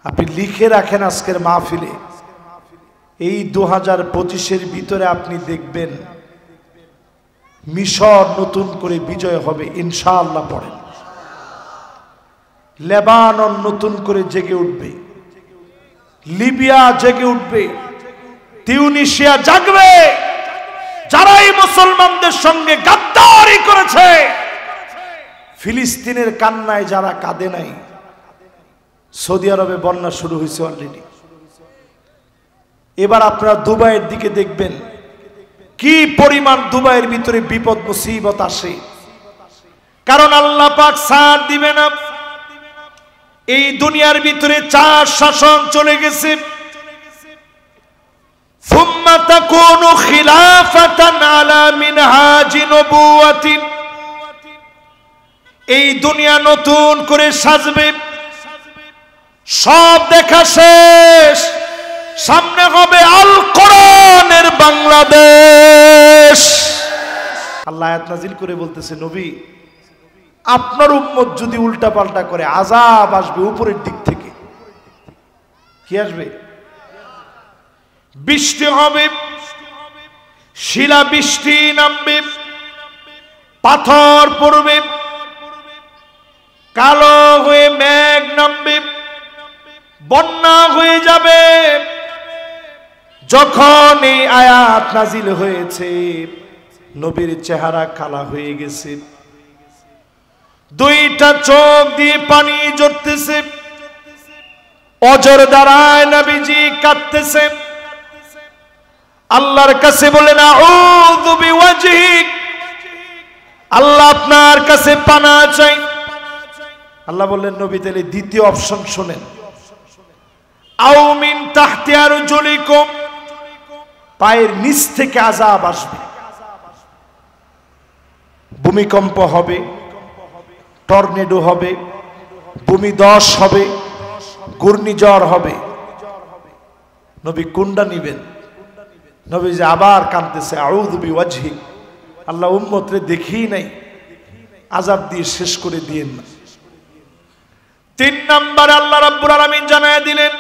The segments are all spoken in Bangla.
আপনি লিখে রাখেন আজকের মাহফিলে, এই 2025-এর ভিতরে আপনি দেখবেন মিশর নতুন করে বিজয় হবে ইনশাআল্লাহ। পড়েন, লেবানন নতুন করে জেগে উঠবে, লিবিয়া জেগে উঠবে, তিউনিসিয়া জাগবে। যারাই মুসলমানদের সঙ্গে গাদ্দারি করেছে, ফিলিস্তিনের কান্নায় যারা কাঁদে নাই, সৌদি আরবে বন্যা শুরু হয়েছে অলরেডি। এবার আপনারা দুবাইয়ের দিকে দেখবেন কি পরিমাণ দুবাইয়ের ভিতরে বিপদ মুসিবত আসে, কারণ আল্লাহ পাক সাথ দিবে না। এই দুনিয়ার ভিতরে 4 শাসন চলে গেছে। সুম্মা তাকুনু খিলাফাতান আলা মিনহাজি নবুওয়াতি, এই দুনিয়া নতুন করে সাজবে, সব দেখা শেষ, সামনে হবে আল কোরআনের বাংলাদেশ। আল্লাহ আয়াত নাজিল করে বলতেছে, নবী আপনার উম্মত যদি উল্টা পাল্টা করে আযাব আসবে উপরের দিক থেকে। কি আসবে? বৃষ্টি হবে, শিলা বৃষ্টি নামবে, পাথর পড়বে, কালো হয়ে মেঘ নামবে, বন্যা হয়ে যাবে। যখন এই আয়াত নাজিল হয়েছে, নবীর চেহারা কালা হয়ে গেছে, 2টা চোখ দিয়ে পানি ঝরতেছে, অজর দ্বারায় নবীজি কাঁদতেছে, আল্লাহর কাছে বলেন আউযু বিওয়াজহিক, আল্লাহ আপনার কাছে পানা চাই। আল্লাহ বললেন, নবী তাহলে দ্বিতীয় অপশন শুনেন, আও মিন তাহতি আরজুলিকুম, পায়ের নিচ থেকে আযাব আসবে, ভূমিকম্প হবে, টর্নেডো হবে, ভূমিধস হবে, ঘূর্ণিঝড় হবে। নবী কোনটা নিবেন? নবী যে আবার কাঁদতেছে, আউযু বিওয়াজহিক, আল্লাহ উম্মতরে দেখেই নাই, আযাব দিয়ে শেষ করে দিয়েন না। 3 নম্বর আল্লাহ রাব্বুল আলামিন জানায় দিলেন,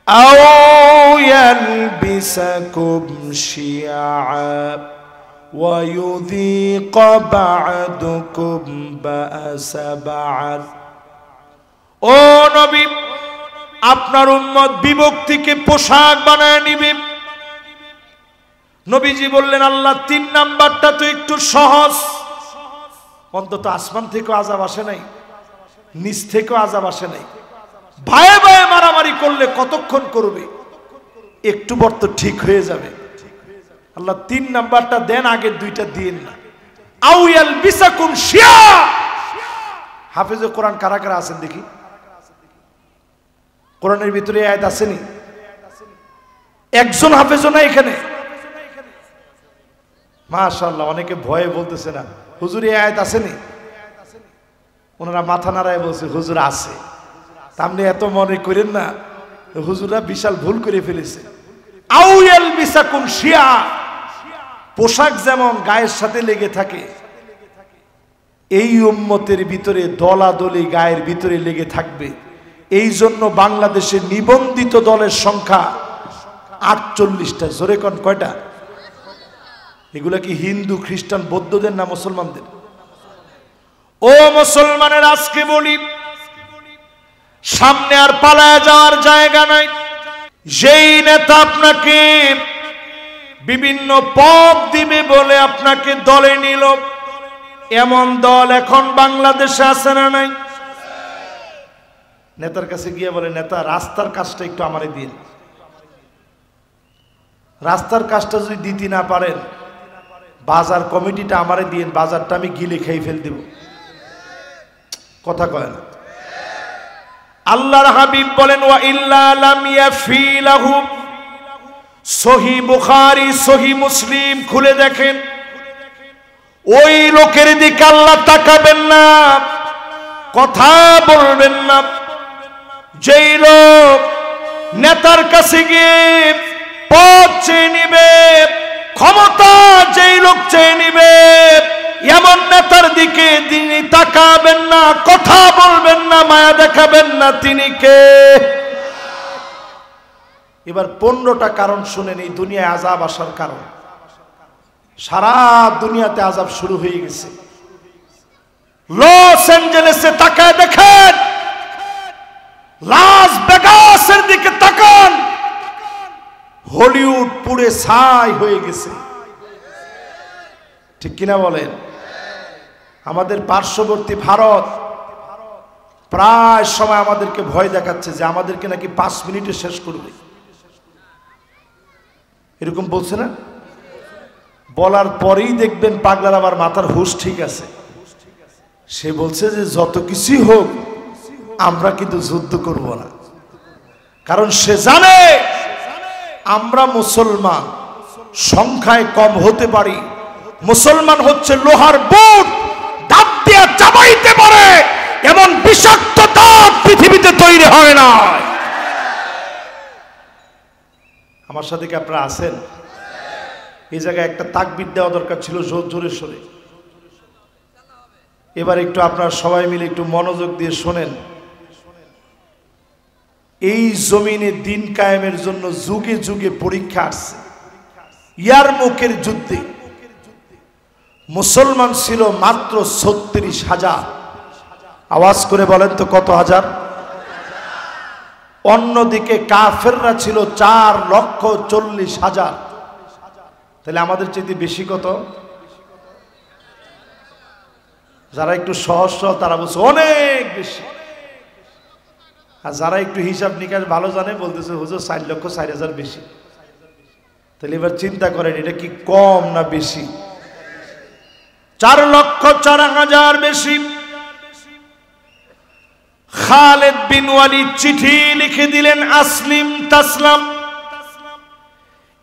আও ইয়ালবিসাকুম শিয়া ওয়া ইউযীকা বা'দুকুম বা'সা বা'দ। ও নবী, আপনার উম্মত বিভক্তিকে পোশাক বানায় নিবে। নবীজি বললেন, আল্লাহ 3 নাম্বারটা তো একটু সহজ, অন্তত আসমান থেকেও আযাব আসে নাই, নিচ থেকেও আযাব আসে নাই। ভাইয়ে ভাইয়ে মারামারি করলে কতক্ষণ করবে? একটু পর তো ঠিক হয়ে যাবে। আল্লাহ 3 নাম্বারটা দেন, আগের 2টা দিন না। আও ইয়ালবিসাকুম শিয়া। হাফেজে কোরআন কারা কারা আছেন দেখি? কোরআনের ভিতরে আয়াত আসেনি? একজন হাফেজও না এখানে? মাশাআল্লাহ, অনেকে ভয়ে বলতেছে না হুজুর এই আয়াত আসেনি। ওনারা মাথা নাড়ায় বলছে হুজুর আছে। আপনি এত মনে করেন না, হুজুররা বিশাল ভুল করে ফেলেছে। আও ইয়ালবিসাকুম শিয়া, পোশাক যেমন গায়ের সাথে লেগে থাকে, এই উম্মতের ভিতরে দলাদলি গায়ের ভিতরে লেগে থাকবে। এই জন্য বাংলাদেশের নিবন্ধিত দলের সংখ্যা 48টা। জোরে কোন কয়টা? এগুলা কি হিন্দু, খ্রিস্টান, বৌদ্ধদের না মুসলমানদের? ও মুসলমানের, আজকে বলি, সামনে আর পালায় যাওয়ার জায়গা নাই। যেই নেতা আপনাকে বিভিন্ন পদ দিবে বলে আপনাকে দলে নিল, এমন দল এখন বাংলাদেশে আছে না নাই? নেতার কাছে গিয়ে বলে, নেতা রাস্তার কাজটা একটু আমারে দিন। রাস্তার কাজটা যদি দিতে না পারেন, বাজার কমিটিটা আমারে দিন, বাজারটা আমি গিলে খেয়ে ফেল দেব। কথা কয় না। আল্লাহর হাবিব বলেন, ওয়া ইল্লা লাম ইয়াফি লাহু। সহিহ বুখারী, সহিহ মুসলিম খুলে দেখেন, ওই লোকের দিকে আল্লাহ তাকাবেন না, কথা বলবেন না, যেই লোক নেতার কাছে গিয়ে পদ চেয়ে নিবে, ক্ষমতা যেই লোক চেয়ে নিবে, এমন নেতার দিকে তিনি তাকাবেন না, কথা বলবেন না, মায়া দেখাবেন না, তিনি কে? এবার 15টা কারণ শুনেন এই দুনিয়ায় আযাব আসার কারণ। সারা দুনিয়াতে আযাব শুরু হয়ে গেছে। লস অ্যাঞ্জেলেসে তাকায় দেখেন, লাস ভেগাসের দিকে তাকান, হলিউড পুড়ে ছাই হয়ে গেছে। ঠিক কিনা বলেন? আমাদের পার্শ্ববর্তী ভারত প্রায় সময় আমাদেরকে ভয় দেখাচ্ছে যে আমাদেরকে নাকি 5 মিনিটে শেষ করবে, এরকম বলছে না? বলার পরেই দেখবেন পাগলার আবার মাথার হুঁশ ঠিক আছে। সে বলছে যে যত কিছুই হোক আমরা কিন্তু যুদ্ধ করব না, কারণ সে জানে আমরা মুসলমান, সংখ্যায় কম হতে পারি, মুসলমান হচ্ছে লোহার বুট, দাঁত দিয়ে চাবাইতে পারে এমন বিষাক্ত দাঁত পৃথিবীতে তৈরি হয় না। আমার সাথে কি আপনারা আছেন? এই জায়গায় একটা তাকবীর দেওয়া দরকার ছিল জোরে সোরে। এবার একটু আপনারা সবাই মিলে একটু মনোযোগ দিয়ে শোনেন। এই জমিনে দিন কায়েমের জন্য যুগে যুগে পরীক্ষা আসছে। ইয়ারমুকের যুদ্ধে মুসলমান ছিল মাত্র 36,000। আওয়াজ করে বলেন তো কত হাজার? অন্যদিকে কাফেররা ছিল 4,40,000। তাহলে আমাদের চাইতে বেশি কত? যারা একটু সহজ তারা বলছে অনেক বেশি, আর যারা একটু হিসাব নিকাশ ভালো জানে বলতেছে হুজুর 4,04,000 বেশি। তাহলে এবার চিন্তা করেন এটা কি কম না বেশি? 4,04,000 বেশি। খালিদ বিন ওয়ালিদ চিঠি লিখে দিলেন, আসলিম তাসলাম,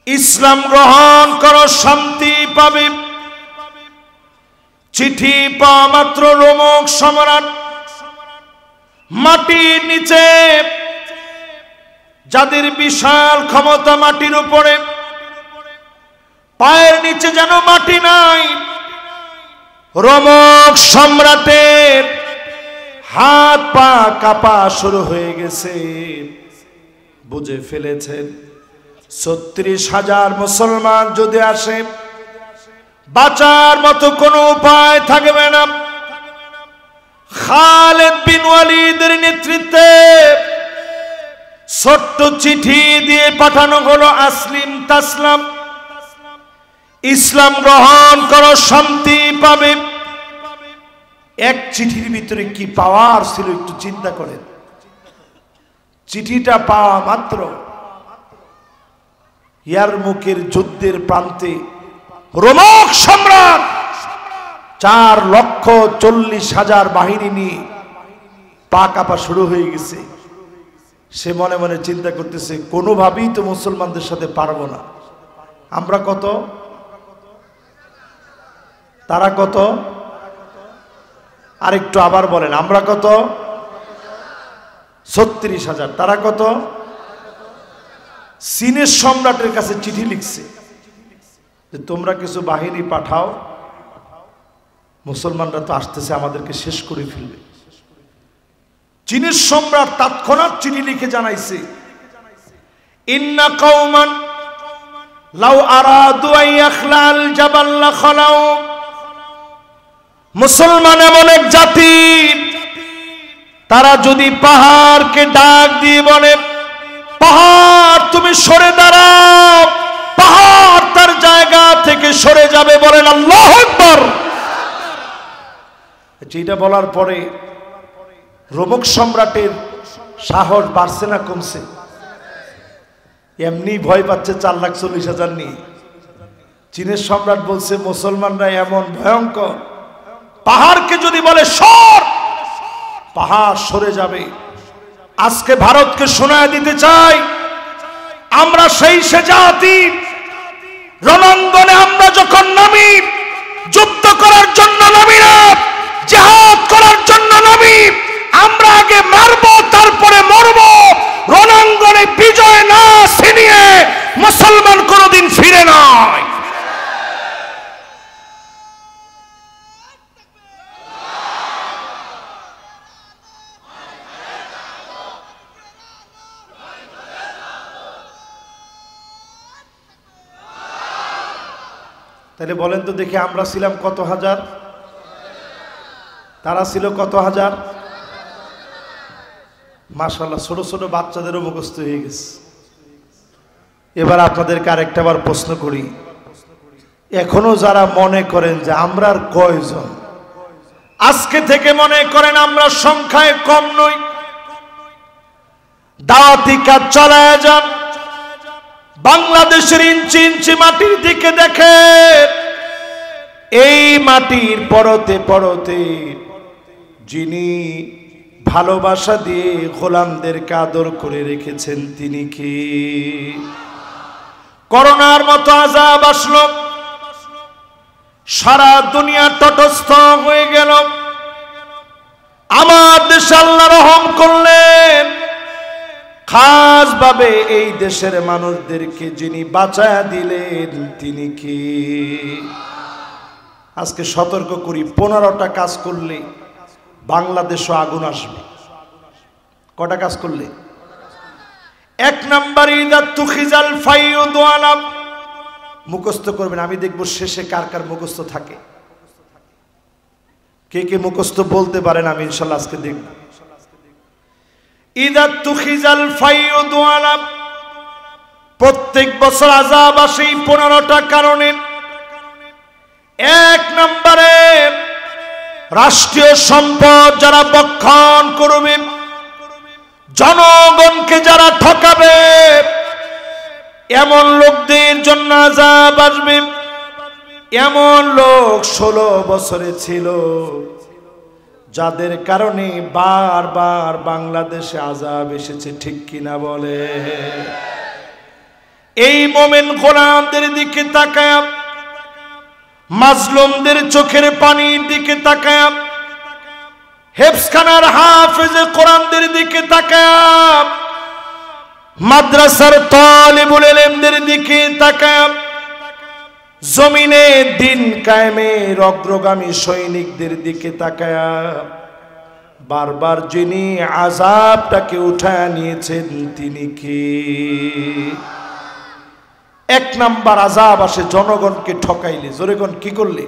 ইসলাম গ্রহণ করো শান্তি পাবে। চিঠি পাওয়া মাত্র রোমক সম্রাট মাটির নিচে, যাদের বিশাল ক্ষমতা মাটির উপরে, পায়ের নিচে যেন মাটি নাই, রোমক সম্রাটের হাত পা কাঁপা শুরু হয়ে গেছে। বুঝে ফেলেছেন 36,000 মুসলমান যদি আসে বাঁচার মতো কোনো উপায় থাকবে না। খালিদ বিন ওয়ালিদের নেতৃত্বে ছোট্ট চিঠি দিয়ে পাঠানো হলো, আসলিম তাসলাম, ইসলাম গ্রহণ করো শান্তি পাবে। এক চিঠির ভিতরে কি পাওয়ার ছিল একটু চিন্তা করেন। চিঠিটা পাওয়া মাত্র ইয়ারমুকের যুদ্ধের প্রান্তে রোমক সম্রাট 4,40,000 বাহিনী নিয়ে পা কাঁপা শুরু হয়ে গেছে। সে মনে মনে চিন্তা করতেছে কোনোভাবেই তো মুসলমানদের সাথে পারবো না। আমরা কত, তারা কত? আরেকটু আবার বলেন, আমরা কত? 36,000, তারা কত? চীনের সম্রাটের কাছে চিঠি লিখছে যে তোমরা কিছু বাহিনী পাঠাও, মুসলমানরা তো আসতেছে আমাদেরকে শেষ করে ফেলবে। চীনের সম্রাট তৎক্ষণাৎ চিঠি লিখে জানাইছে, ইন্না কওমান লাউ আরাদু আন ইয়াখলাল জাবাল লাখলাউ। মুসলমান এমন এক জাতি, তারা যদি পাহাড়কে ডাক দিয়ে বলে পাহাড় তুমি সরে দাঁড়াও, পাহাড় তার জায়গা থেকে সরে যাবে। বলেন আল্লাহু আকবার। যেটা বলার পরে রোমক সম্রাটের সাহস বাড়ছে না কমছে? এমনি ভয় পাচ্ছে 4,40,000 নিয়ে। চীনের সম্রাট বলছে মুসলমানরা এমন ভয়ঙ্কর, পাহাড়কে যদি বলে সর, পাহাড় সরে যাবে। আজকে ভারতকে শোনায় দিতে চাই, আমরা সেই সে জাতি, রণাঙ্গনে আমরা যখন নামি, যুদ্ধ করার জন্য নামি না, জিহাদ করার জন্য নামি, আমরা আগে মারবো তারপরে মরবো। রণাঙ্গনে বিজয় না ছিনিয়ে মুসলমান কোনদিন ফিরে নয়। তাহলে বলেন তো দেখি, আমরা ছিলাম কত হাজার, তারা ছিল কত হাজার? মাশাআল্লাহ, ছোট ছোট বাচ্চাদেরও মুখস্থ হয়ে গেছে। এবার আপনাদেরকে আরেকটা বার প্রশ্ন করি, এখনো যারা মনে করেন যে আমরা আর কয়জন, আজকে থেকে মনে করেন আমরা সংখ্যায় কম নই, দাওয়াতি কাজ চালায় যান। বাংলাদেশের ইঞ্চি ইঞ্চি মাটির দিকে দেখেন, এই মাটির পরতে পরতে যিনি ভালোবাসা দিয়ে গোলামদেরকে আদর করে রেখেছেন তিনি কি? করোনার মতো আযাব আসলো, সারা দুনিয়া তটস্থ হয়ে গেল। আমার দেশে আল্লাহ রহম করলেন, খাস ভাবে এই দেশের মানুষদেরকে যিনি বাঁচায়া দিলেন তিনি কি? আজকে সতর্ক করি, 15টা কাজ করলে বাংলাদেশও আগুন আসবে। কটা কাজ করলে? 1 নাম্বার, ইদা তুখিজাল ফাইয়ুদ আলাম, মুখস্থ করবেন। আমি দেখব শেষে কার কার মুখস্থ থাকে, কে কে মুখস্থ বলতে পারেন, আমি ইনশাআল্লাহ আজকে দেখব। ইদা তুখিজাল ফাইয়ুদ আলাম, প্রত্যেক বছর আযাব আসে 15টা কারণে। 1 নম্বরে, রাষ্ট্রীয় সম্পদ যারা বক্ষণ করবে, জনগণকে যারা ঠকাবে, এমন লোকদের জন্য আযাব আসবে। এমন লোক 16 বছরে ছিল যাদের কারণে বারবার বাংলাদেশে আযাব এসেছে, ঠিক কিনা বলে? এই মোমেন গোলামদের দিকে তাকায়, মাজলুমদের চোখের পানির দিকে তাকায়, হেফজখানার হাফেজে কোরআনদের দিকে তাকায়, মাদ্রাসার তালিবুল ইলমদের দিকে তাকায়, জমিনে দিন কায়েমের অগ্রগামী সৈনিকদের দিকে তাকায়, বারবার যিনি আযাবটাকে উঠায় নিয়েছেন তিনি কি? 1 নাম্বার আযাব আসে জনগণকে ঠকাইলে। জোরে কোন, কি করলে?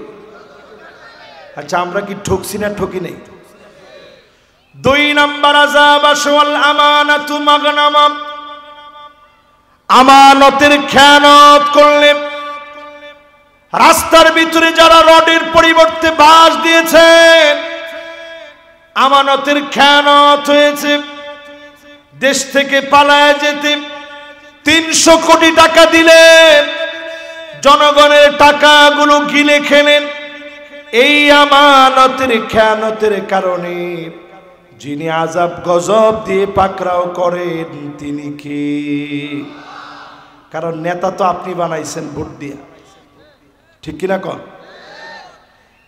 আচ্ছা, আমরা কি ঠকছি না ঠকি নাই? 2 নাম্বার আযাব আসে ওয়াল আমানাতু মাগনামা, আমানতের খেয়ানত করলে। রাস্তার ভিতরে যারা রডের পরিবর্তে বাঁশ দিয়েছেন, আমানতের খেয়ানত হয়েছে। দেশ থেকে পালায় যেতে 300 কোটি টাকা দিলেন, জনগণের টাকাগুলো গিলে খেলেন। এই আমানতের খেয়ানতের কারণে যিনি আযাব গজব দিয়ে পাকড়াও করেন তিনি কি? কারণ নেতা তো আপনি বানাইছেন ভোট দিয়া, ঠিক কিনা কন?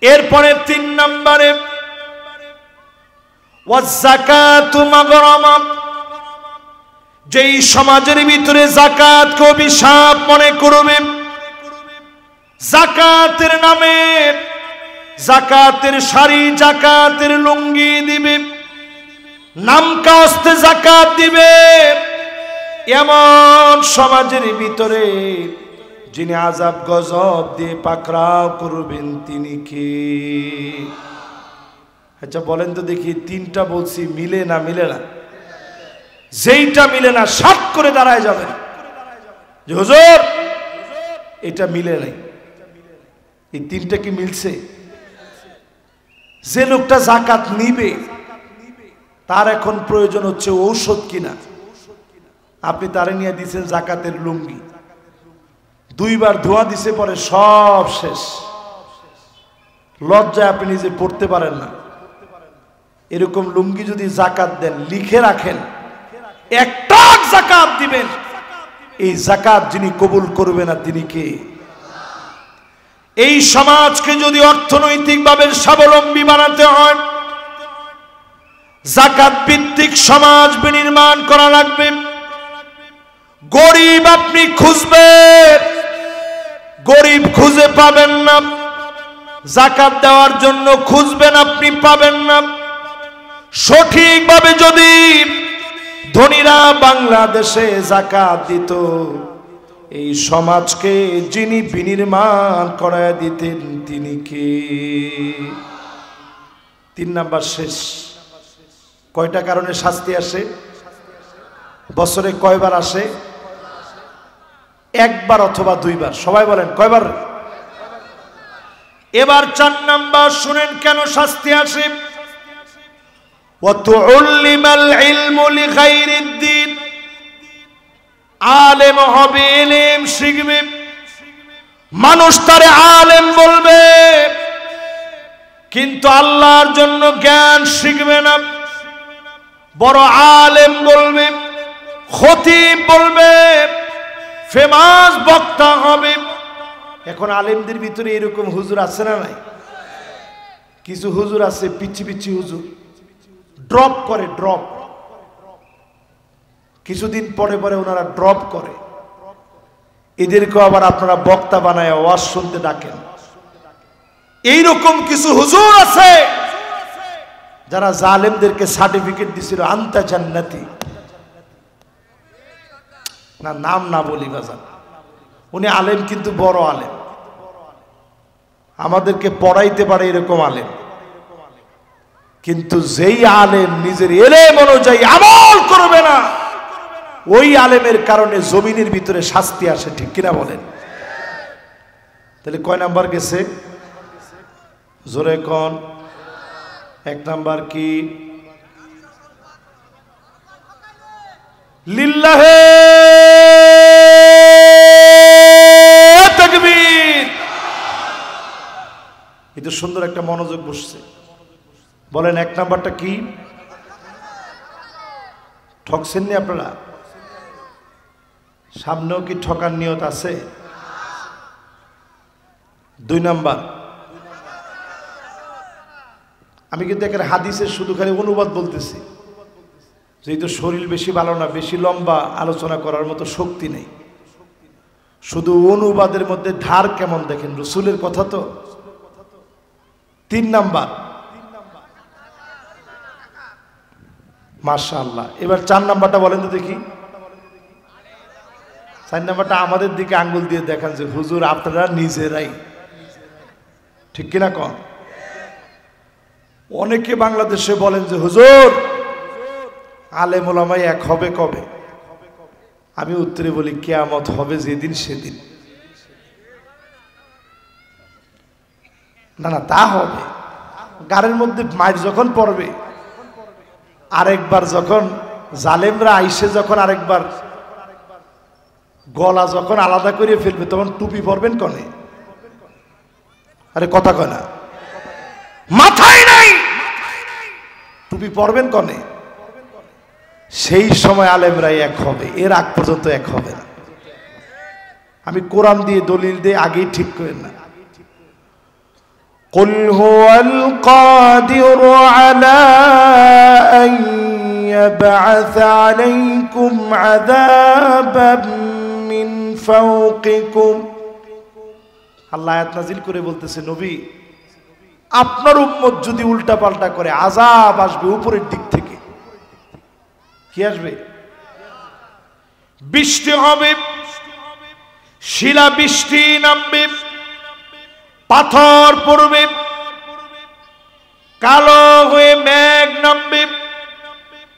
এরপরে 3 নম্বরে, ওয়াজ যাকাতু মাগরামা, যেই সমাজের ভিতরে যাকাতকে অভিশাপ মনে করবে, যাকাতের নামে যাকাতের শাড়ি, যাকাতের লুঙ্গি দিবে, নাম কাস্তে যাকাত দিবে, এমন সমাজের ভিতরে যিনি আযাব গজব দিয়ে পাকড়াও করবেন তিনি কি? আচ্ছা বলেন তো দেখি, 3টা বলছি, মিলে না মিলে না? যেইটা মিলে না সাত করে দাঁড়ায় যাবেন যে হুজুর এটা মিলে নাই। এই 3টা কি মিলছে? যে লোকটা যাকাত নিবে তার এখন প্রয়োজন হচ্ছে ঔষধ কিনা। আপনি তারে নিয়ে দিয়েছেন যাকাতের লুঙ্গি, 2 বার ধোয়া দিছে, পরে সব শেষ, লজ্জায় আপনি নিজে পড়তে পারেন না। এরকম লুঙ্গি যদি যাকাত দেন, লিখে রাখেন 1 টাক যাকাত দিবেন, এই যাকাত যিনি কবুল করবে না তিনি কে? এই সমাজকে যদি অর্থনৈতিকভাবে স্বাবলম্বী বানাতে হয়, যাকাত ভিত্তিক সমাজ বিনির্মাণ করা লাগবে। গরিব আপনি খুঁজবেন, গরিব খুঁজে পাবেন না। যাকাত দেওয়ার জন্য খুঁজবেন, আপনি পাবেন না। সঠিকভাবে যদি ধনীরা বাংলাদেশে যাকাত দিত, এই সমাজকে যিনি বিনির্মাণ করায় দিতেন তিনি কে? 3 নাম্বার শেষ। কয়টা কারণে শাস্তি আসে? বছরে কয়বার আসে? একবার অথবা 2 বার। সবাই বলেন কয়বার? এবার 4 নাম্বার শুনেন কেন শাস্তি আসে। ওয়াতুল্লিমাল ইলমু লিগাইরিদ দ্বীন, আলেম হবে, ইলম শিখবে, মানুষ তারে আলেম বলবে, কিন্তু আল্লাহর জন্য জ্ঞান শিখবে না। বড় আলেম বলবে, খতিব বলবে, ফেমাস বক্তা হবে। এখন আলেমদের ভিতরে এরকম হুজুর আছে না নাই? কিছু হুজুর আছে পিচ্ছি পিচ্ছি হুজুর, ড্রপ করে, ড্রপ। কিছুদিন পরে পরে ওনারা ড্রপ করে। এদেরকে আবার আপনারা বক্তা বানায় ওয়াজ শুনতে ডাকেন। এইরকম কিছু হুজুর আছে যারা জালেমদেরকে সার্টিফিকেট দিছিল আনতা জান্নাতি। না, নাম না বলি বাজান, উনি আলেম কিন্তু বড় আলেম, আমাদেরকে পড়াইতে পারে এরকম আলেম। কিন্তু যেই আলেম নিজের ইলম অনুযায়ী আমল করবে না, ওই আলেমের কারণে জমিনের ভিতরে শাস্তি আসে। ঠিক কিনা বলেন? তাহলে কয় নাম্বার গেছে? জোরে কোন? 1 নাম্বার কি? লিল্লাহে তাকবীর। এটা সুন্দর একটা মনোযোগ বসছে। বলেন 1 নাম্বারটা কি? ঠকছেননি আপনারা? সামনেও কি ঠকার নিয়ত আছে? 2 নাম্বার, আমি কিন্তু এখানে হাদিসের শুধু খালি অনুবাদ বলতেছি, যেহেতু শরীর বেশি ভালো না, বেশি লম্বা আলোচনা করার মতো শক্তি নেই। শুধু অনুবাদের মধ্যে ধার কেমন দেখেন, রসুলের কথা তো। 3 নাম্বার, মাশাআল্লাহ। এবার 4 নাম্বারটা বলেন তো দেখি। 4 নাম্বারটা আমাদের দিকে আঙ্গুল দিয়ে দেখান যে হুজুর আপনারা নিজেরাই। ঠিক কিনা কন? অনেকে বাংলাদেশে বলেন যে হুজুর আলেম ওলামাই এক হবে কবে? আমি উত্তরে বলি কিয়ামত হবে যেদিন সেদিন। না না, তা হবে। গাড়ির মধ্যে মাইর যখন পড়বে, আরেকবার যখন জালেমরা আইসে, যখন আরেকবার গলা যখন আলাদা করে ফেলবে, তখন টুপি পরবেন কনে? আরে কথা কয় না, মাথায় নাই, টুপি পরবেন কনে? সেই সময় আলেমরাই এক হবে, এর আগ পর্যন্ত এক হবে না। আমি কোরআন দিয়ে দলিল দিয়ে আগেই ঠিক করেন না। কুল হুয়াল কাদিরু আলা আন ইয়াবআসা আলাইকুম আযাবাম মিন ফাওকিকুম। আল্লাহ আয়াত নাযিল করে বলতেছে, নবী আপনার উম্মত যদি উল্টা পাল্টা করে, আযাব আসবে উপরের দিক থেকে। কি আসবে? বৃষ্টি হবে, শিলা বৃষ্টি নামবে, পাথর পড়বে, কালো হয়ে মেঘ নামবে,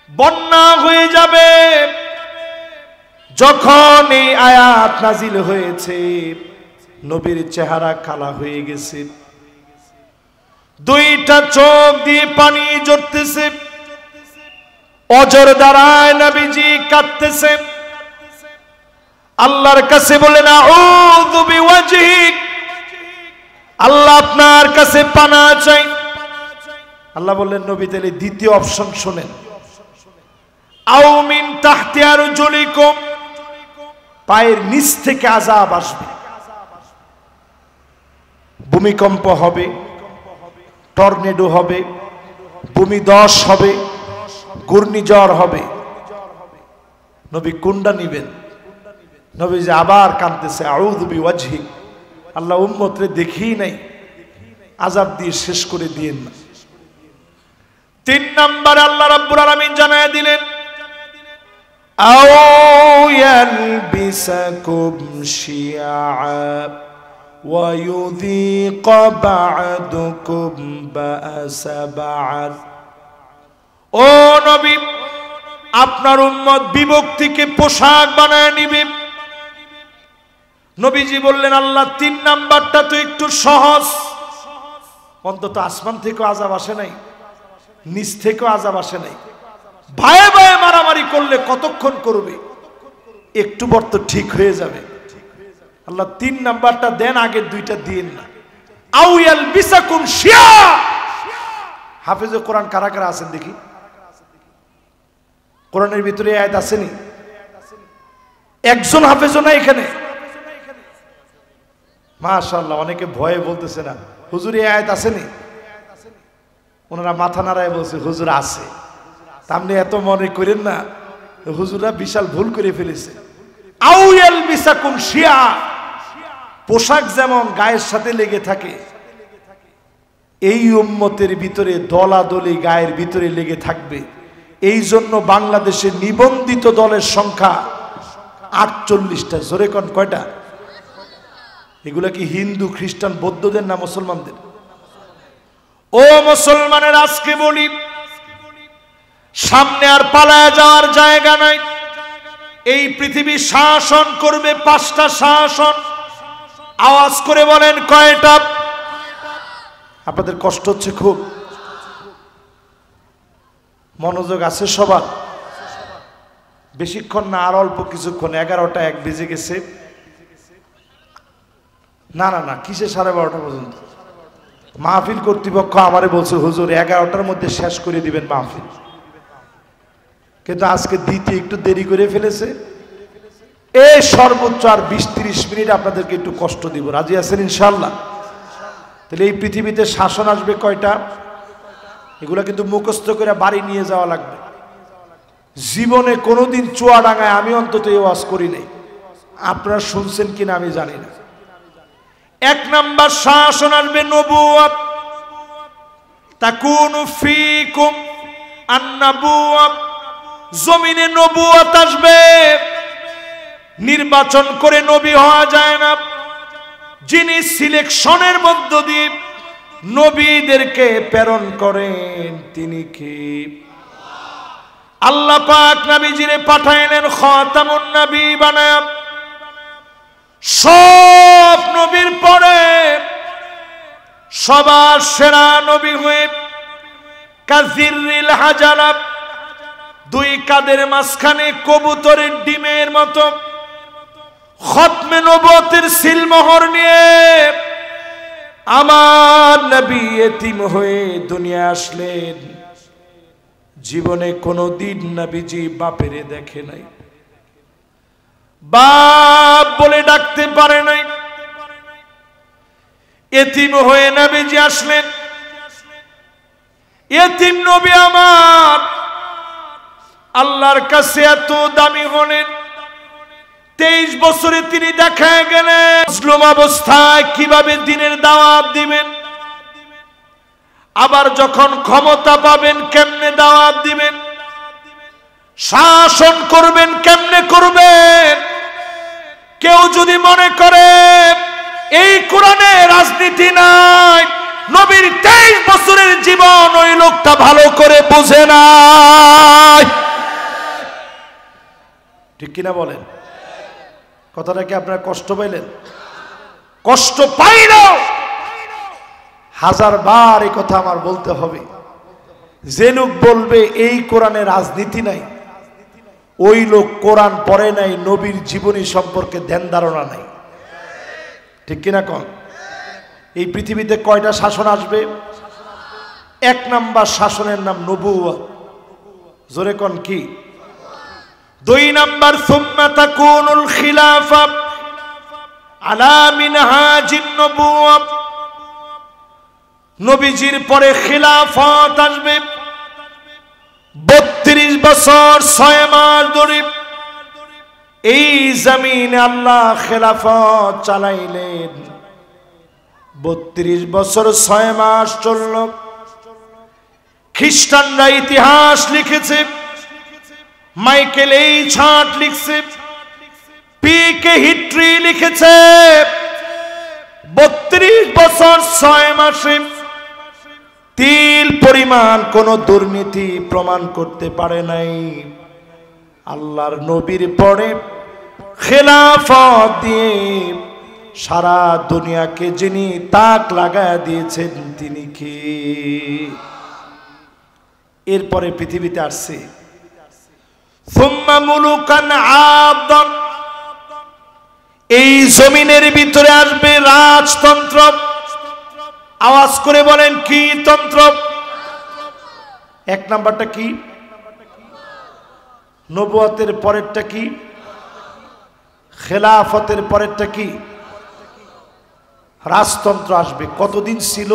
বন্যা হয়ে যাবে। যখন এই আয়াত নাজিল হয়েছে, নবীর চেহারা কালা হয়ে গেছে, 2টা চোখ দিয়ে পানি ঝরতেছে, অজর দ্বারায় নবীজি কাঁদতেছে, আল্লাহর কাছে বলেন আউযু বিওয়াজহিক, আল্লাহ আপনার কাছে পানা চাই। আল্লাহ বললেন নবী তাহলে দ্বিতীয় অপশন শুনেন, আও মিন তাহতি আরজুলিকুম, পায়ের নিচ থেকে আযাব আসবে, ভূমিকম্প হবে, টর্নেডো হবে, ভূমিধস হবে, ঘূর্ণিঝড় হবে। নবী কোনটা নিবেন? নবী যে আবার কাঁদতেছে, আউযু বিওয়াজহিক, আল্লাহ উম্মতরে দেখেই নাই, আযাব দিয়ে শেষ করে দিয়েন না। 3 নম্বরে আল্লাহ রাব্বুল আলামিন জানায় দিলেন, আও ইয়ালবিস يلبسكم شيعا ويذيق بعضكم بأس بعض ও নবী আপনার উম্মত বিভক্তিকে পোশাক বানায় নিবে নবীজি বললেন আল্লাহ 3 নাম্বারটা তো একটু সহজ অন্তত আসমান থেকে আযাব আসে নাই নিচ থেকে আযাব আসে নাই ভাই ভাই মারামারি করলে কতক্ষণ করবে একটু পর তো ঠিক হয়ে যাবে আল্লাহ 3 নাম্বারটা দেন আগের দুইটা দিন না আউ ইয়ালবিসাকুম শিয়া হাফেজে কোরআন কারা কারা আছেন দেখি কোরআনের ভিতরে আয়াত আসেনি একজন হাফেজও না এখানে মাশাআল্লাহ অনেকে ভয়ে বলতেছে না হুজুর এই আয়াত আসেনি ওনারা মাথা নাড়ায় বলছে হুজুর আছে আপনি এত মনে করেন না হুজুররা বিশাল ভুল করে ফেলেছে আউ ইয়ালবিসাকুম শিয়া পোশাক যেমন গায়ের সাথে লেগে থাকে এই উম্মতের ভিতরে দলাদলি গায়ের ভিতরে লেগে থাকবে এই জন্য বাংলাদেশে নিবন্ধিত দলের সংখ্যা 48টা জোরে কোন কয়টা এগুলা কি হিন্দু খ্রিস্টান বৌদ্ধদের না মুসলমানদের ও মুসলমানের আজকে বলি সামনে আর পালায়া যাওয়ার জায়গা নাই এই পৃথিবী শাসন করবে 5টা শাসন আওয়াজ করে বলেন কয়টা আপনাদের কষ্ট হচ্ছে খুব মনোযোগ আছে সবার বেশিক্ষণ না আর অল্প কিছুক্ষণ 11টা 1 বেজে গেছে না না না কিসে 12:30 পর্যন্ত মাহফিল কর্তৃপক্ষ আমারে বলছে হুজুর 11টার মধ্যে শেষ করে দিবেন মাহফিল কিন্তু আজকে দিতে একটু দেরি করে ফেলেছে এই সর্বোচ্চ আর 20-30 মিনিট আপনাদেরকে একটু কষ্ট দিব রাজি আছেন ইনশাআল্লাহ তাহলে এই পৃথিবীতে শাসন আসবে কয়টা এগুলা কিন্তু মুখস্থ করে বাড়ি নিয়ে যাওয়া লাগবে জীবনে কোনোদিন চুয়াডাঙ্গায় আমি অন্তত এই ওয়াজ করি নাই আপনারা শুনছেন কিনা আমি জানি না 1 নাম্বার শাসন আসবে নবুয়ত তাকুনু ফীকুম আন-নবুয়ত জমিনে নবুয়ত আসবে নির্বাচন করে নবী হওয়া যায় না যিনি সিলেকশনের মধ্য দিয়ে নবীদেরকে প্রেরণ করেন তিনি কি আল্লাহ পাক নবীজিরে পাঠাইলেন খাতামুন নবী বানায়া সব নবীর পরে সবার সেরা নবী হয়ে কাযিরিল হাজালা 2 কাদের মাঝখানে কবুতরের ডিমের মতো খতমে নবুয়তের সিলমোহর নিয়ে আমার নবী এতিম হয়ে দুনিয়া আসলেন জীবনে কোনোদিন নবীজি বাপেরে দেখে নাই বাপ বলে ডাকতে পারে নাই এতিম হয়ে নবীজি আসলেন এতিম নবী আমার আল্লাহর কাছে এত দামি হলেন 23 বছরে তিনি দেখা গেলেন মুসলিম অবস্থায় কিভাবে দ্বীনের দাওয়াত দিবেন আবার যখন ক্ষমতা পাবেন কেমনে দাওয়াত দিবেন শাসন করবেন কেমনে করবেন কেউ যদি মনে করে এই কোরআনে রাজনীতি নাই নবীর 23 বছরের জীবন ওই লোকটা ভালো করে বুঝে নাই ঠিক কিনা বলেন কথাটা কি আপনারা কষ্ট পাইলেন কষ্ট পাই না 1000 বার এই কথা আমার বলতে হবে যে লোক বলবে এই কোরআনে রাজনীতি নাই ওই লোক কোরআন পড়ে নাই নবীর জীবনী সম্পর্কে ধ্যান ধারণা নাই ঠিক কিনা কোন এই পৃথিবীতে কয়টা শাসন আসবে 1 নাম্বার শাসনের নাম নবুয়ত জোরে কোন কি 2 নাম্বার সুম্মা তাকুনুল খিলাফা আলা মিনহাজিন নবুয়ত নবীজির পরে খিলাফত আসবে 32 বছর 6 মাস ধরে এই জমিনে আল্লাহ খিলাফত চালাইলেন 32 বছর 6 মাস চলল খ্রিস্টানরা ইতিহাস লিখেছে মাইকেল এই ছাট লিখছে পিকে হিস্ট্রি লিখেছে 32 বছর 6 মাসে তিল পরিমাণ কোন দুর্নীতি প্রমাণ করতে পারে নাই। আল্লাহর নবীর পরে খেলাফত দিয়ে সারা দুনিয়াকে যিনি তাক লাগায় দিয়েছেন তিনি কে? এরপরে পৃথিবীতে আসছে সুম্মা মুলুকান আবদান, এই জমিনের ভিতরে আসবে রাজতন্ত্র। আওয়াজ করে বলেন কি তন্ত্র? এক নাম্বারটা কি? নবুয়তের পরেরটা কি? খেলাফতের পরেরটা কি? রাজতন্ত্র আসবে। কতদিন ছিল?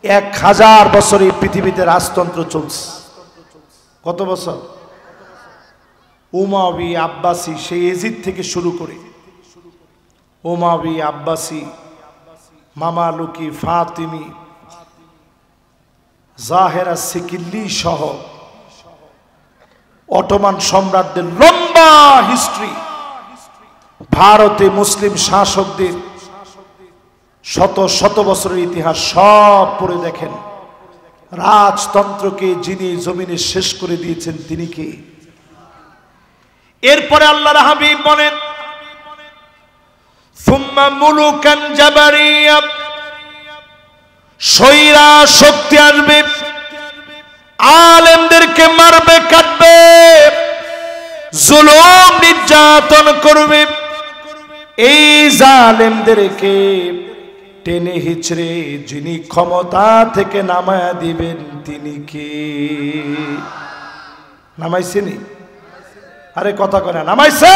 1000 বছর এই পৃথিবীতে রাজতন্ত্র চলছে। কত বছর? উমাবি আব্বাসি, সেই এজিদ থেকে শুরু করে উমাবি আব্বাসি, মামালুকি, ফাতিমি, জাহেরা সিকিল্লি সহ অটোমান সম্রাটদের লম্বা হিস্ট্রি, ভারতে মুসলিম শাসকদের শত শত বছরের ইতিহাস সব পড়ে দেখেন। রাজতন্ত্রকে যিনি জমিনে শেষ করে দিয়েছেন তিনি কে? এরপরে আল্লাহর হাবিব বলেন সুম্মা মুলুকান জাবারিয়া, স্বৈরা শক্তি আসবে, আলেমদেরকে মারবে, কাটবে, জুলুম নির্যাতন করবে। এই জালেমদেরকে টেনে হিচড়ে যিনি ক্ষমতা থেকে নামায়া দিবেন তিনি কে? নামাইছেনি? আরে কথা কয় না, নামাইছে।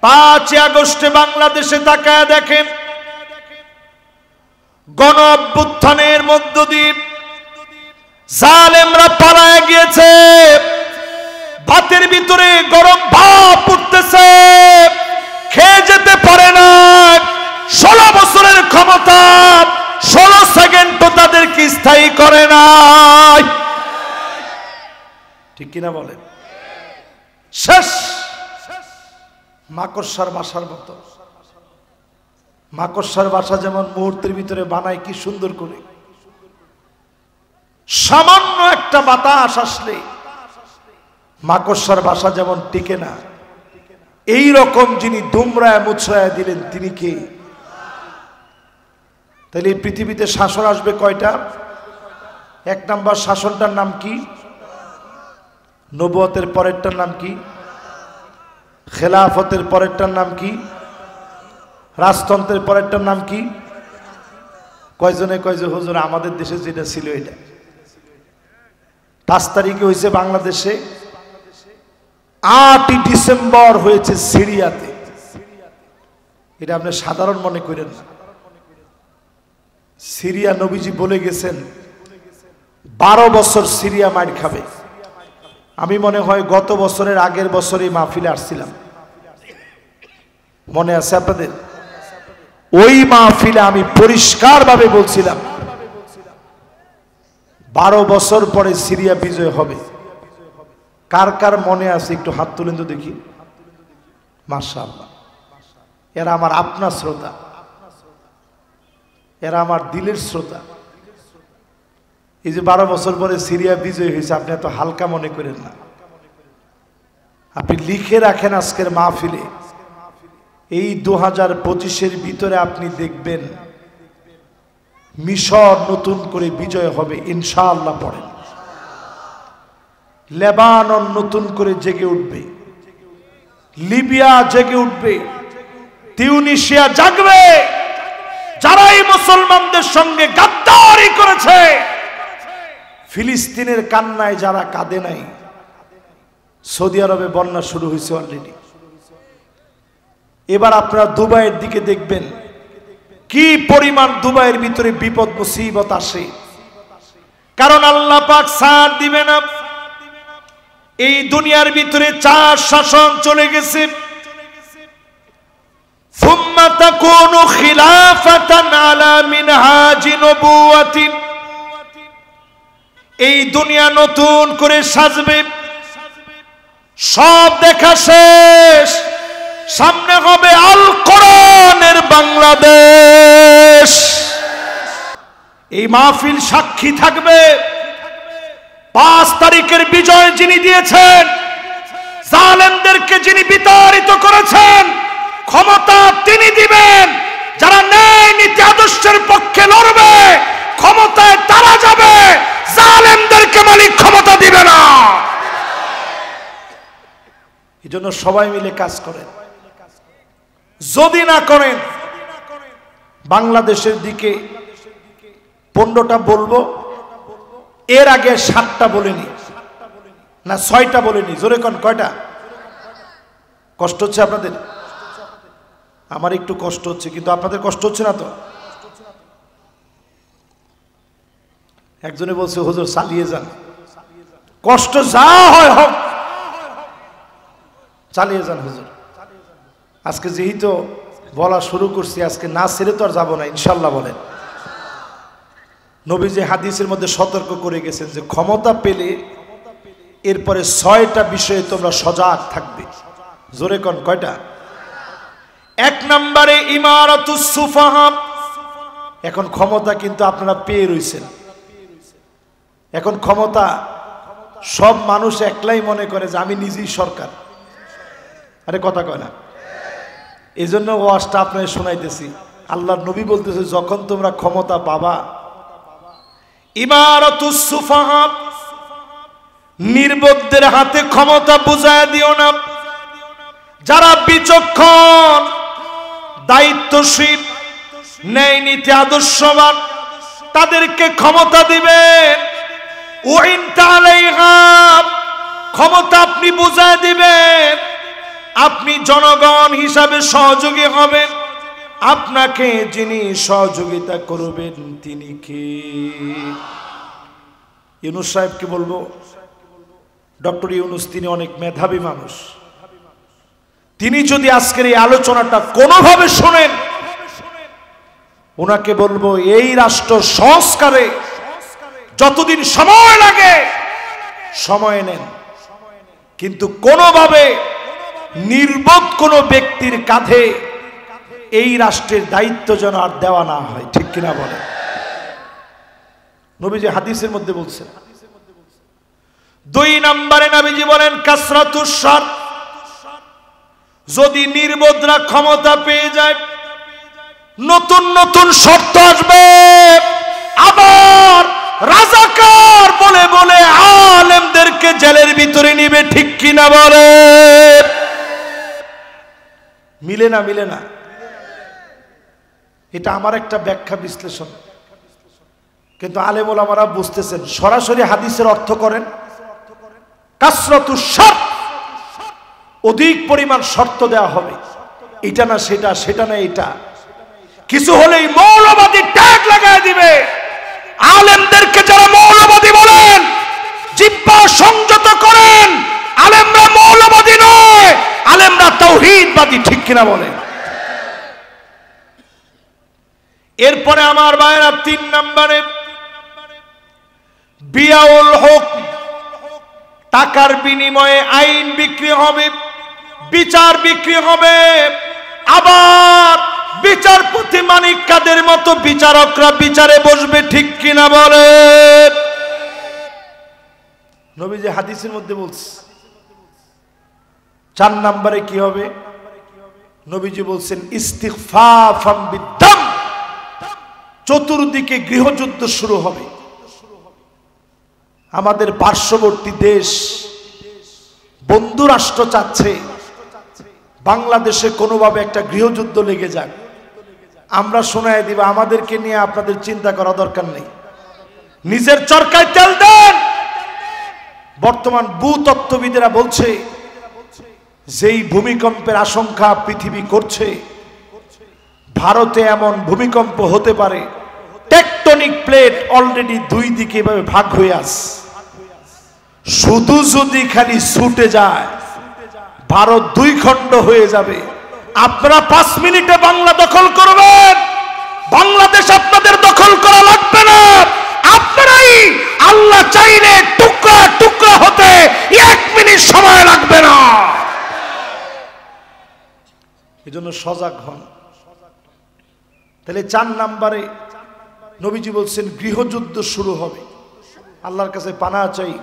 5 আগস্টে বাংলাদেশে তাকায় দেখেন, গণ অভ্যুত্থানের মধ্য দিয়ে জালেমরা পালায় গিয়েছে। ভাতের ভিতরে গরম ভাপ উঠতেছে, খেয়ে যেতে পারে না। 16 বছরের ক্ষমতা 16 সেকেন্ড তো তাদেরকে স্থায়ী করে নাই। ঠিক কিনা বলেন? শেষ। মাকড়সার বাসার মতো। মাকড়সার বাসা যেমন মুহূর্তের ভিতরে বানায় কি সুন্দর করে, সামান্য একটা বাতাস আসলে মাকড়সার বাসা যেমন টিকে না, এই রকম যিনি দুমড়ায় মুচড়ায় দিলেন তিনি কে? তাহলে এই পৃথিবীতে শাসন আসবে কয়টা? 1 নাম্বার শাসনটার নাম কি? নবুয়তের পরেরটার নাম কি? খেলাফতের পরেরটার নাম কি? রাজতন্ত্রের পরেরটার নাম কি? কয়জনে কয়জন হুজুর আমাদের দেশে যেটা ছিল এটা 5 তারিখে হয়েছে বাংলাদেশে, 8ই ডিসেম্বর হয়েছে সিরিয়াতে। এটা আপনি সাধারণ মনে করেন না। সিরিয়া নবীজি বলে গেছেন 12 বছর সিরিয়া মার খাবে। আমি মনে হয় গত বছরের আগের বছরই মাহফিলে আসছিলাম, মনে আছে আপনাদের? ওই মাহফিলে আমি পরিষ্কারভাবে বলছিলাম 12 বছর পরে সিরিয়া বিজয় হবে। কার কার মনে আছে একটু হাত তুলেন তো দেখি। মাশাআল্লাহ, এরা আমার আপনার শ্রোতা, এরা আমার দিলের শ্রোতা। এই যে 12 বছর পরে সিরিয়া বিজয় হয়েছে, আপনি এত হালকা মনে করেন না। আপনি লিখে রাখেন আজকের মাহফিলে, এই 2025-এর ভিতরে আপনি দেখবেন মিশর নতুন করে বিজয় হবে ইনশাআল্লাহ। পড়েন, লেবানন নতুন করে জেগে উঠবে, লিবিয়া জেগে উঠবে, তিউনিসিয়া জাগবে। যারাই মুসলমানদের সঙ্গে গাদ্দারি করেছে, ফিলিস্তিনের কান্নায় যারা কাঁদে নাই, সৌদি আরবে বন্যা শুরু হয়েছে অলরেডি। এবার আপনারা দুবাইয়ের দিকে দেখবেন কি পরিমাণ দুবাইয়ের ভিতরে বিপদ মুসিবত আসে, কারণ আল্লাহ পাক সাথ দিবে না। এই দুনিয়ার ভিতরে 4 শাসন চলে গেছে। সুম্মা তাকুনু খিলাফাতান আলা মিনহাজি নবুওয়াতিন, এই দুনিয়া নতুন করে সাজবে। সব দেখা শেষ, সামনে হবে আল কোরআনের বাংলাদেশ। এই মাহফিল সাক্ষী থাকবে 5 তারিখের বিজয় যিনি দিয়েছেন, জালেমদেরকে যিনি বিতাড়িত করেছেন, ক্ষমতা তিনি দিবেন। যারা ন্যায় নীতি আদর্শের পক্ষে লড়বে ক্ষমতায় তারা যাবে, জালেমদেরকে মালিক ক্ষমতা দিবে না। এজন্য সবাই মিলে কাজ করেন। যদি না করেন বাংলাদেশের দিকে 15টা বলবো, এর আগে 7টা বলিনি না 6টা বলিনি। জোরে কোন কয়টা? কষ্ট হচ্ছে আপনাদের? আমার একটু কষ্ট হচ্ছে, কিন্তু আপনাদের কষ্ট হচ্ছে না তো? একজনে বলছে হুজুর চালিয়ে যান, কষ্ট যা হয় হোক চালিয়ে যান হুজুর। আজকে যেহেতু বলা শুরু করছি, আজকে না ছেড়ে তো আর যাবো না ইনশাল্লাহ। বলেন, নবীজি হাদিসের মধ্যে সতর্ক করে গেছেন যে ক্ষমতা পেলে এরপরে 6টা বিষয়ে তোমরা সজাগ থাকবে। জোরে কোন কয়টা? 1 নম্বরে ইমারাতুস সুফাহা। এখন ক্ষমতা কিন্তু আপনারা পেয়ে রইছেন। এখন ক্ষমতা সব মানুষ একলাই মনে করে যে আমি নিজেই সরকার। আরে কথা কয় না। এই জন্য ওয়াজটা আপনাদের শোনাইতেছি। আল্লাহর নবী বলতেছে যখন তোমরা ক্ষমতা পাবা, ইমারাতুস সুফাহা, নির্বোধদের হাতে ক্ষমতা বুঝায় দিও না। যারা বিচক্ষণ, দায়িত্বশীল, ন্যায় নীতি আদর্শবান, তাদেরকে ক্ষমতা দিবেন। ওয়াইনতা আলাইহা, ক্ষমতা আপনি বুঝায় দিবেন। আপনি জনগণ হিসাবে সহযোগী হবেন। আপনাকে যিনি সহযোগিতা করবেন তিনি কে? ইউনূস সাহেবকে বলবো, ডক্টর ইউনূস তিনি অনেক মেধাবী মানুষ। তিনি যদি আজকের এই আলোচনাটা কোনোভাবে শোনেন, ওনাকে বলবো এই রাষ্ট্র সংস্কারে যতদিন সময় লাগে সময় নেন, কিন্তু কোনোভাবে নির্বোধ কোনো ব্যক্তির কাঁধে এই রাষ্ট্রের দায়িত্ব যেন আর দেওয়া না হয়। ঠিক কিনা বলেন? নবীজি হাদিসের মধ্যে বলছেন। 2 নম্বরে নবীজি বলেন কাসরাতুস শার। যদি নির্বোধরা ক্ষমতা পেয়ে যায়, নতুন নতুন শর্ত আসবে, আবার রাজাকার বলে বলে আলেমদেরকে জেলের ভিতরে নিবে। ঠিক কিনা বলে? মিলে না? মিলে না? এটা আমার একটা ব্যাখ্যা বিশ্লেষণ, কিন্তু আলেম ওলামারা বুঝতেছেন। সরাসরি হাদিসের অর্থ করেন কাসরাতুস শার, অধিক পরিমাণ শর্ত দেওয়া হবে। এটা না সেটা, সেটা না এটা, কিছু হলেই মৌলবাদী ট্যাগ লাগায় দিবে। আলেমদেরকে যারা মৌলবাদী বলেন জিহ্বা সংযত করেন। আলেমরা মৌলবাদী নয়, আলেমরা তাওহীদবাদী। ঠিক কিনা বলেন? এরপরে আমার ভাইরা 3 নম্বরে বিয়াউল হক, টাকার বিনিময়ে আইন বিক্রি হবে, বিচার বিক্রি হবে। আবার বিচারপতি মানিক কাদের মতো বিচারকরা বিচারে বসবে। ঠিক কিনা বলে? নবীজি হাদিসের মধ্যে বলছে। 4 নম্বরে কি হবে? নবীজি বলছেন ইস্তিগফাফাম বিদ্দাম, চতুর্দিকে গৃহযুদ্ধ শুরু হবে। আমাদের পার্শ্ববর্তী দেশ বন্ধু রাষ্ট্র চাচ্ছে বাংলাদেশে কোনোভাবে একটা গৃহযুদ্ধ লেগে যাক। আমরা শোনায় দিব, আমাদেরকে নিয়ে আপনাদের চিন্তা করা দরকার নেই, নিজের চরকায় তেল দেন। বর্তমান ভূতত্ত্ববিদেরা বলছে যেই ভূমিকম্পের আশঙ্কা পৃথিবী করছে, ভারতে এমন ভূমিকম্প হতে পারে টেকটনিক প্লেট অলরেডি 2 দিকে এভাবে ভাগ হয়ে আছে। শুধু যদি খালি ছুটে যায় ভারত 2 খণ্ড হয়ে যাবে। আপনারা 5 মিনিটে বাংলা দখল করবেন, বাংলাদেশ আপনাদের দখল করা লাগবে না। আপনারাই আল্লাহ চাইলে টুকরা টুকরা হতে 1 মিনিট সময় লাগবে না। এজন্য সজাগ হন। তাহলে 4 নম্বরে নবীজি বলছেন গৃহযুদ্ধ শুরু হবে। আল্লাহর কাছে পানা চাই,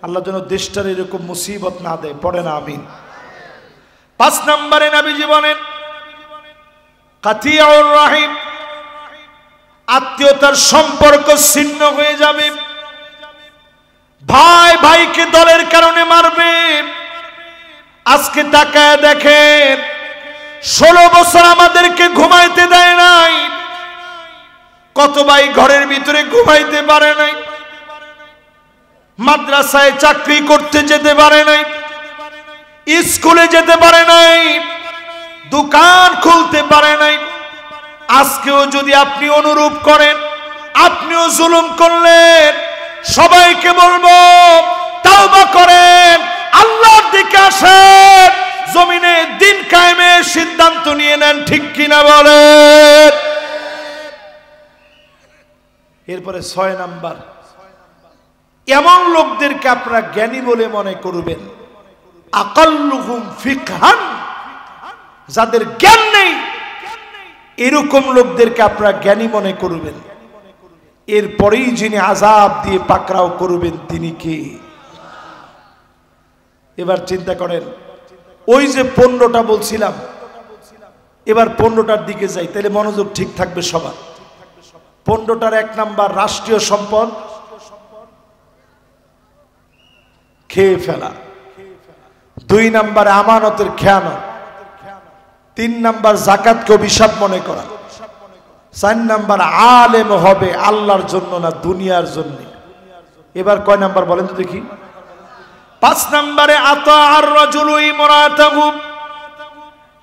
আল্লাহ যেন দেশটার এরকম মুসিবত না দেয়, পড়ে না আমিন। 5 নম্বরে নবীজি বলেন কাতিয়াউর রাহিম, আত্মীয়তার সম্পর্ক ছিন্ন হয়ে যাবে। ভাই ভাইকে দলের কারণে মারবে। আজকে তাকায় দেখেন 16 বছর আমাদেরকে ঘুমাইতে দেয় নাই। কত ভাই ঘরের ভিতরে ঘুমাইতে পারে নাই, মাদ্রাসায় চাকরি করতে যেতে পারে নাই, স্কুলে যেতে পারে নাই, দোকান খুলতে পারে নাই। আজকেও যদি আপনি অনুরূপ করেন, আপনিও জুলুম করলেন, সবাইকে বলবো তাওবা করেন, আল্লাহর দিকে আসেন, জমিনে দিন কায়েমের সিদ্ধান্ত নিয়ে নেন। ঠিক কিনা বলেন? এরপরে 6 নাম্বার, এমন লোকদেরকে আপনারা জ্ঞানী বলে মনে করবেন, আকাল্লুহুম ফিকহান, যাদের জ্ঞান নেই এরকম লোকদেরকে আপনারা জ্ঞানী মনে করবেন। এরপরেই যিনি আযাব দিয়ে পাকড়াও করবেন তিনি কে? এবার চিন্তা করেন, ওই যে 15টা বলছিলাম, এবার 15টার দিকে যাই, তাহলে মনোযোগ ঠিক থাকবে সবার। 15টার 1 নাম্বার রাষ্ট্রীয় সম্পদ খেয়ে ফেলা, 2 নাম্বারে আমানতের খেয়ানত, 3 নাম্বার যাকাতকে অভিশাপ মনে করা, 4 নাম্বার আলেম হবে আল্লাহর জন্য না দুনিয়ার জন্য। এবার কয় নাম্বার বলেন তো দেখি? 5 নাম্বারে আতাআর রাজুলু ইমরাতাহু,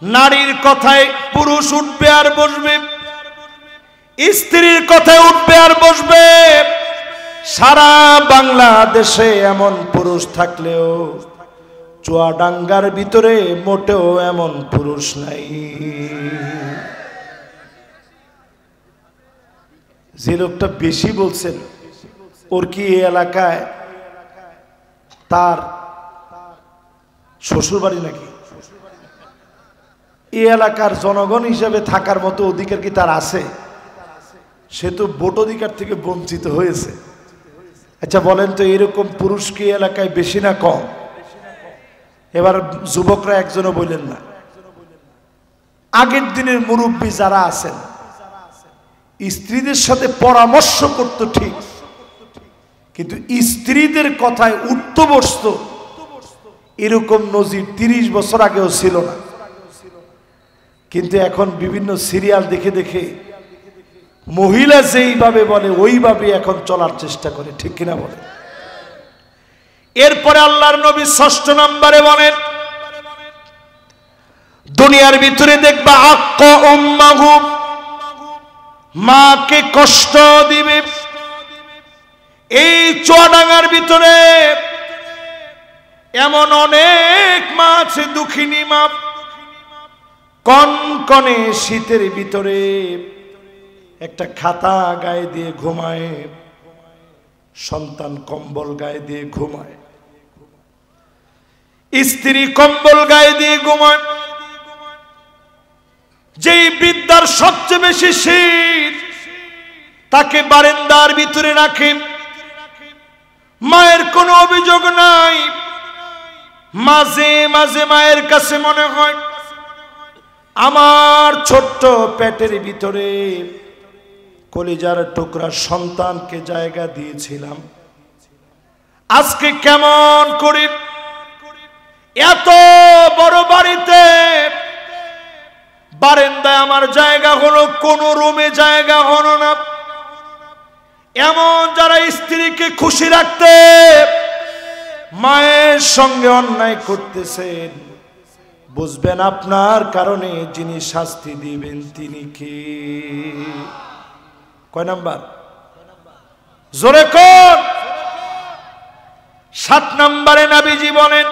নারীর কথায় পুরুষ উঠবে আর বসবে, স্ত্রীর কথায় উঠবে আর বসবে। সারা বাংলাদেশে এমন পুরুষ থাকলেও চুয়াডাঙ্গার ভিতরে মোটেও এমন পুরুষ নাই। যে লোকটা বেশি বলছেন, ওর কি এই এলাকায় তার শ্বশুর বাড়ি নাকি? এই এলাকার জনগণ হিসেবে থাকার মতো অধিকার কি তার আছে? সে তো ভোট অধিকার থেকে বঞ্চিত হয়েছে। আচ্ছা বলেন তো, এরকম পুরুষ কি এলাকায় বেশি না কম? এবার যুবকরা একজনও বললেন না। আগের দিনের মুরব্বী যারা আছেন, স্ত্রীদের সাথে পরামর্শ করতো ঠিক, কিন্তু স্ত্রীদের কথায় উঠত বসত, এরকম নজির 30 বছর আগেও ছিল না। কিন্তু এখন বিভিন্ন সিরিয়াল দেখে দেখে মহিলা যেইভাবে বলে ওইভাবে এখন চলার চেষ্টা করে। ঠিক কিনা বলে? এরপরে আল্লাহর নবী 6 নম্বরে বলেন, দুনিয়ার ভিতরে দেখবা আক্কা উম্মাহু, মাকে কষ্ট দিবে। এই চুয়াডাঙ্গার ভিতরে এমন অনেক মা আছে, দুঃখিনী মা, কনকনে শীতের ভিতরে একটা খাতা গায়ে দিয়ে ঘুমায়, সন্তান কম্বল গায়ে দিয়ে ঘুমায়, স্ত্রী কম্বল গায়ে দিয়ে ঘুমায়। যেই বৃদ্ধার সবচেয়ে বেশি শীত, তাকে বারান্দার ভিতরে রাখে। মায়ের কোনো অভিযোগ নাই। মাঝে মাঝে মায়ের কাছে মনে হয়, আমার ছোট্ট পেটের ভিতরে কলিজার টুকরা সন্তানকে জায়গা দিয়েছিলাম, আজকে কেমন করে এত বড় বাড়িতে বারান্দায় আমার জায়গা হলো, কোন রুমে জায়গা হলো না। এমন যারা স্ত্রীকে খুশি রাখতে মায়ের সঙ্গে অন্যায় করতেছেন, বুঝবেন আপনার কারণে যিনি শাস্তি দিবেন তিনি কে? কয় নাম্বার? জোরে কোন? 7 নম্বরে নবীজি বলেন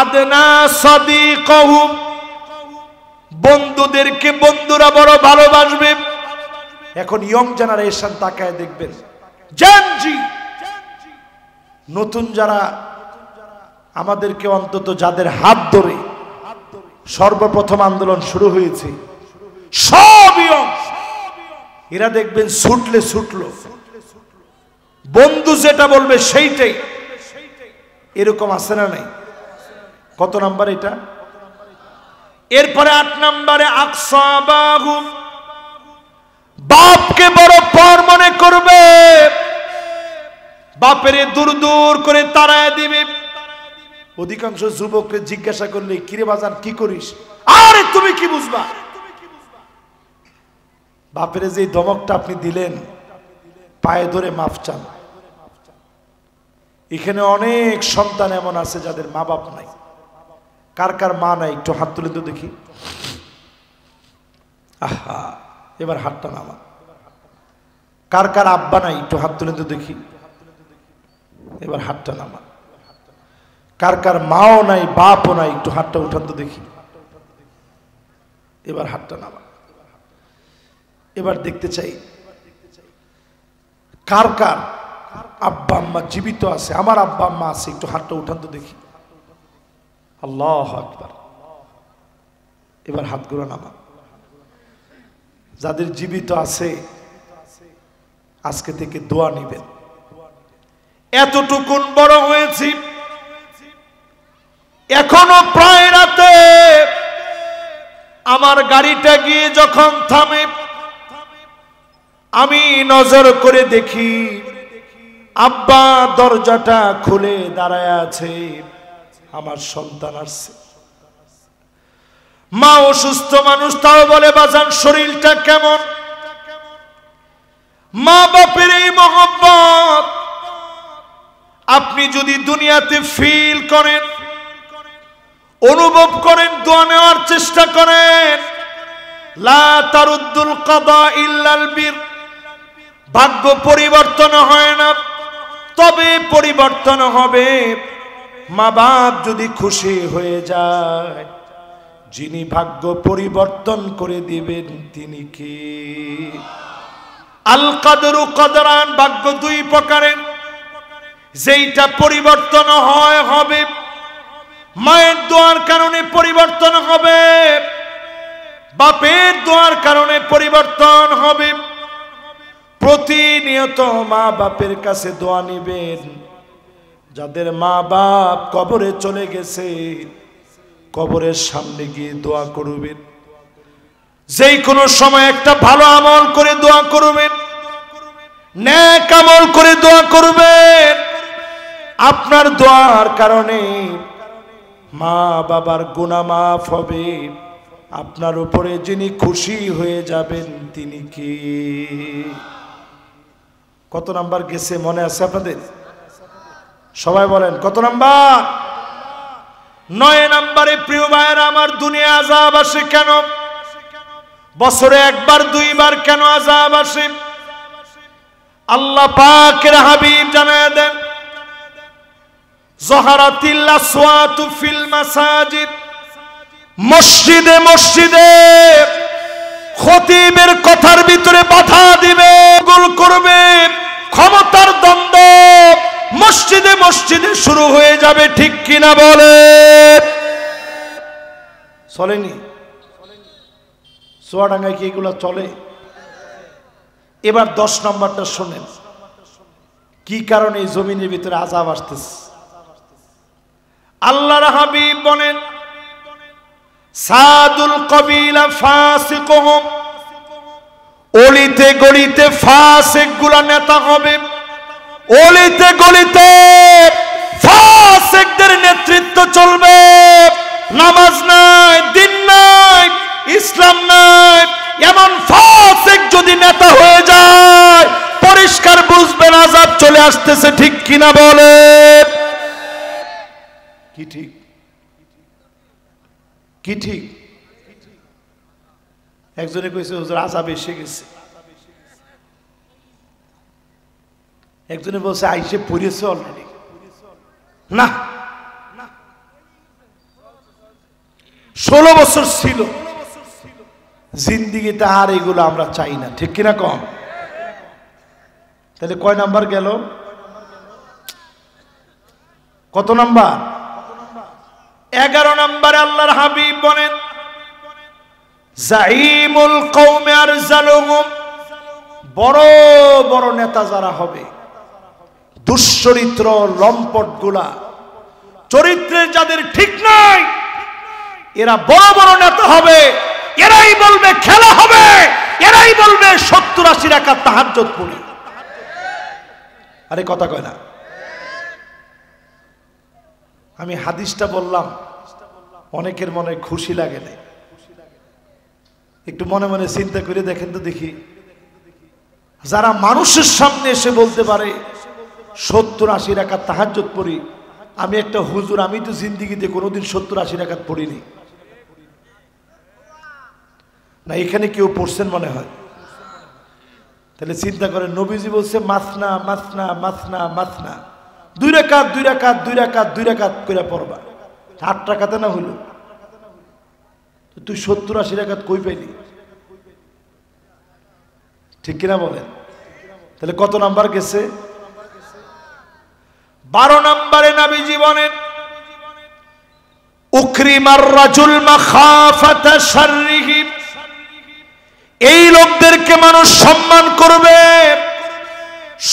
আদনা সাদিকহু, বন্ধুদেরকে বন্ধুরা বড় ভালোবাসবে। এখন ইয়ং জেনারেশন তাকায় দেখবেন, জেনজি নতুন যারা, আমাদেরকে অন্তত যাদের হাত ধরে সর্বপ্রথম আন্দোলন শুরু হয়েছে, সব ইয়ং এরা দেখবেন ছুটলে ছুটলো, বন্ধু যেটা বলবে সেইটাই, এরকম আছে না নাই? কত নাম্বার এটা? এরপরে 8 নম্বরে আকসাবাহু, বাপকে বড় পর মনে করবে, বাপেরে দূর দূর করে তাড়ায় দিবে। অধিকাংশ যুবককে জিজ্ঞাসা করলে, কিরে বাজান কি করিস? আরে তুমি কি বুঝবা? বাপেরে যে ধমকটা আপনি দিলেন, পায়ে ধরে মাফ চান। এখানে অনেক সন্তান এমন আছে যাদের মা বাপ নাই। কার কার মা নাই একটু হাত তুলে তো দেখি। আহা, এবার হাতটা নামা। কার কার আব্বা নাই একটু হাত তুলে তো দেখি, এবার হাতটা নামা। কার কার মাও নাই বাপও নাই একটু হাতটা উঠান তো দেখি, এবার হাতটা নামা। এবার দেখতে চাই কার কার আব্বা আম্মা জীবিত আছে। আমার আব্বা আম্মা আছে, একটু হাতটা উঠান তো দেখি। আল্লাহু আকবার। এবার হাতগুলো নামা। যাদের জীবিত আছে আজকে থেকে দোয়া নিবেন। এতটুকুন বড় হয়েছি, এখনো প্রায় রাতে আমার গাড়িটা গিয়ে যখন থামে, আমি নজর করে দেখি আব্বা দরজাটা খুলে দাঁড়ায় আছে, আমার সন্তান আসছে। মা অসুস্থ মানুষ, তাও বলে বাজান শরীরটা কেমন? মা বাপের এই মহব্বত আপনি যদি দুনিয়াতে ফিল করেন, অনুভব করেন, দোয়া নেওয়ার চেষ্টা করেন, লা তারুদ্দুল কাদা ইল্লাল বীর। ভাগ্য পরিবর্তন হয় না, তবে পরিবর্তন হবে মা বাপ যদি খুশি হয়ে যায়। যিনি ভাগ্য পরিবর্তন করে দিবেন তিনি কে? আল কাদরু কদরান, ভাগ্য দুই প্রকারের, যেইটা পরিবর্তন হয় হবে। মায়ের দোয়ার কারণে পরিবর্তন হবে, বাপের দোয়ার কারণে পরিবর্তন হবে। প্রতিনিয়ত মা বাপের কাছে দোয়া নিবেন। যাদের মা বাপ কবরে চলে গেছে, কবরের সামনে গিয়ে দোয়া করবেন। যেই কোনো সময় একটা ভালো আমল করে দোয়া করবেন, নেক আমল করে দোয়া করবেন। আপনার দোয়ার কারণে মা বাবার গুনাহ মাফ হবে। আপনার উপরে যিনি খুশি হয়ে যাবেন তিনি কে? কত নাম্বার গেছে মনে আছে আপনাদের? সবাই বলেন কত নাম্বার? 9 নম্বরে প্রিয় ভাইয়েরা আমার, দুনিয়া আযাব আসে কেন? বছরে একবার দুইবার কেন আযাব আসে? আল্লাহ পাকের হাবিব জানায় দেন, যহারাতিল আসওয়াতু ফিল মাসাজিদ, মসজিদে মসজিদে খতিবের কথার ভিতরে বাধা দিবে, গোল করবে, ক্ষমতার দ্বন্দ্ব মসজিদে মসজিদে শুরু হয়ে যাবে। ঠিক কিনা বলে? চলেনি? চুয়াডাঙ্গায় কি এগুলো চলে? এবার 10 নম্বরটা শোনেন, কি কারণে এই জমিনের ভিতরে আযাব আসতেছে। আল্লাহর হাবিব বলেন, সাদুল কবিলা ফাসিকুহুম, অলিতে গলিতে ফাসিক গুলা নেতা হবে। অলিতে গলিতে ফাসিকদের নেতৃত্ব চলবে। নামাজ নাই, দিন নাই, ইসলাম নাই, এমন ফাসিক যদি নেতা হয়ে যায়, পরিষ্কার বুঝবেন আযাব চলে আসতেছে। ঠিক কিনা বলে? কি ঠিক? কি ঠিক? একজনে কইছে হুজুর আযাব এসে গেছে, একজনে বলছে আইসে পড়েছে অলরেডি। না, 16 বছর ছিল জিন্দিগিতে, আর এগুলো আমরা চাই না। ঠিক কিনা কম? তাহলে কয় নাম্বার গেল? কত নাম্বার? 11 নম্বরে আল্লাহর হাবিব বলেন জাইমুল কওমে আরজালুহুম, বড় বড় নেতা যারা হবে, দুশ্চরিত্র লম্পটগুলা, চরিত্রে যাদের ঠিক নাই, এরা বড় বড় নেতা হবে। এরাই বলবে খেলা হবে, এরাই বলবে 70-80 রাকাত তাহাজ্জুদ পড়ি। আরে কথা কয় না। আমি হাদিসটা বললাম, অনেকের মনে খুশি লাগে না। একটু মনে মনে চিন্তা করে দেখেন তো দেখি, যারা মানুষের সামনে এসে বলতে পারে 70-80 রাকাত তাহাজ্জুদ পড়ি, আমি একটা হুজুর, আমি তো জিন্দেগিতে কোনোদিন 70-80 রাকাত পড়িনি। না এখানে কেউ পড়ছেন মনে হয়? তাহলে চিন্তা করেন, নবীজি বলছে মাসনা মাসনা মাসনা মাসনা, 2 রাকাত 2 রাকাত 2 রাকাত 2 রাকাত করে পড়বা। 8 রাকাতে না হইল, তুই 70-80 রাকাত কই পাইলি? ঠিক কিনা বলেন? তাহলে কত নাম্বার গেছে? 12 নম্বরে নবীজি বলেন উকরিমার রাজুল মাখাফাতা শাররিহি, এই লোকদেরকে মানুষ সম্মান করবে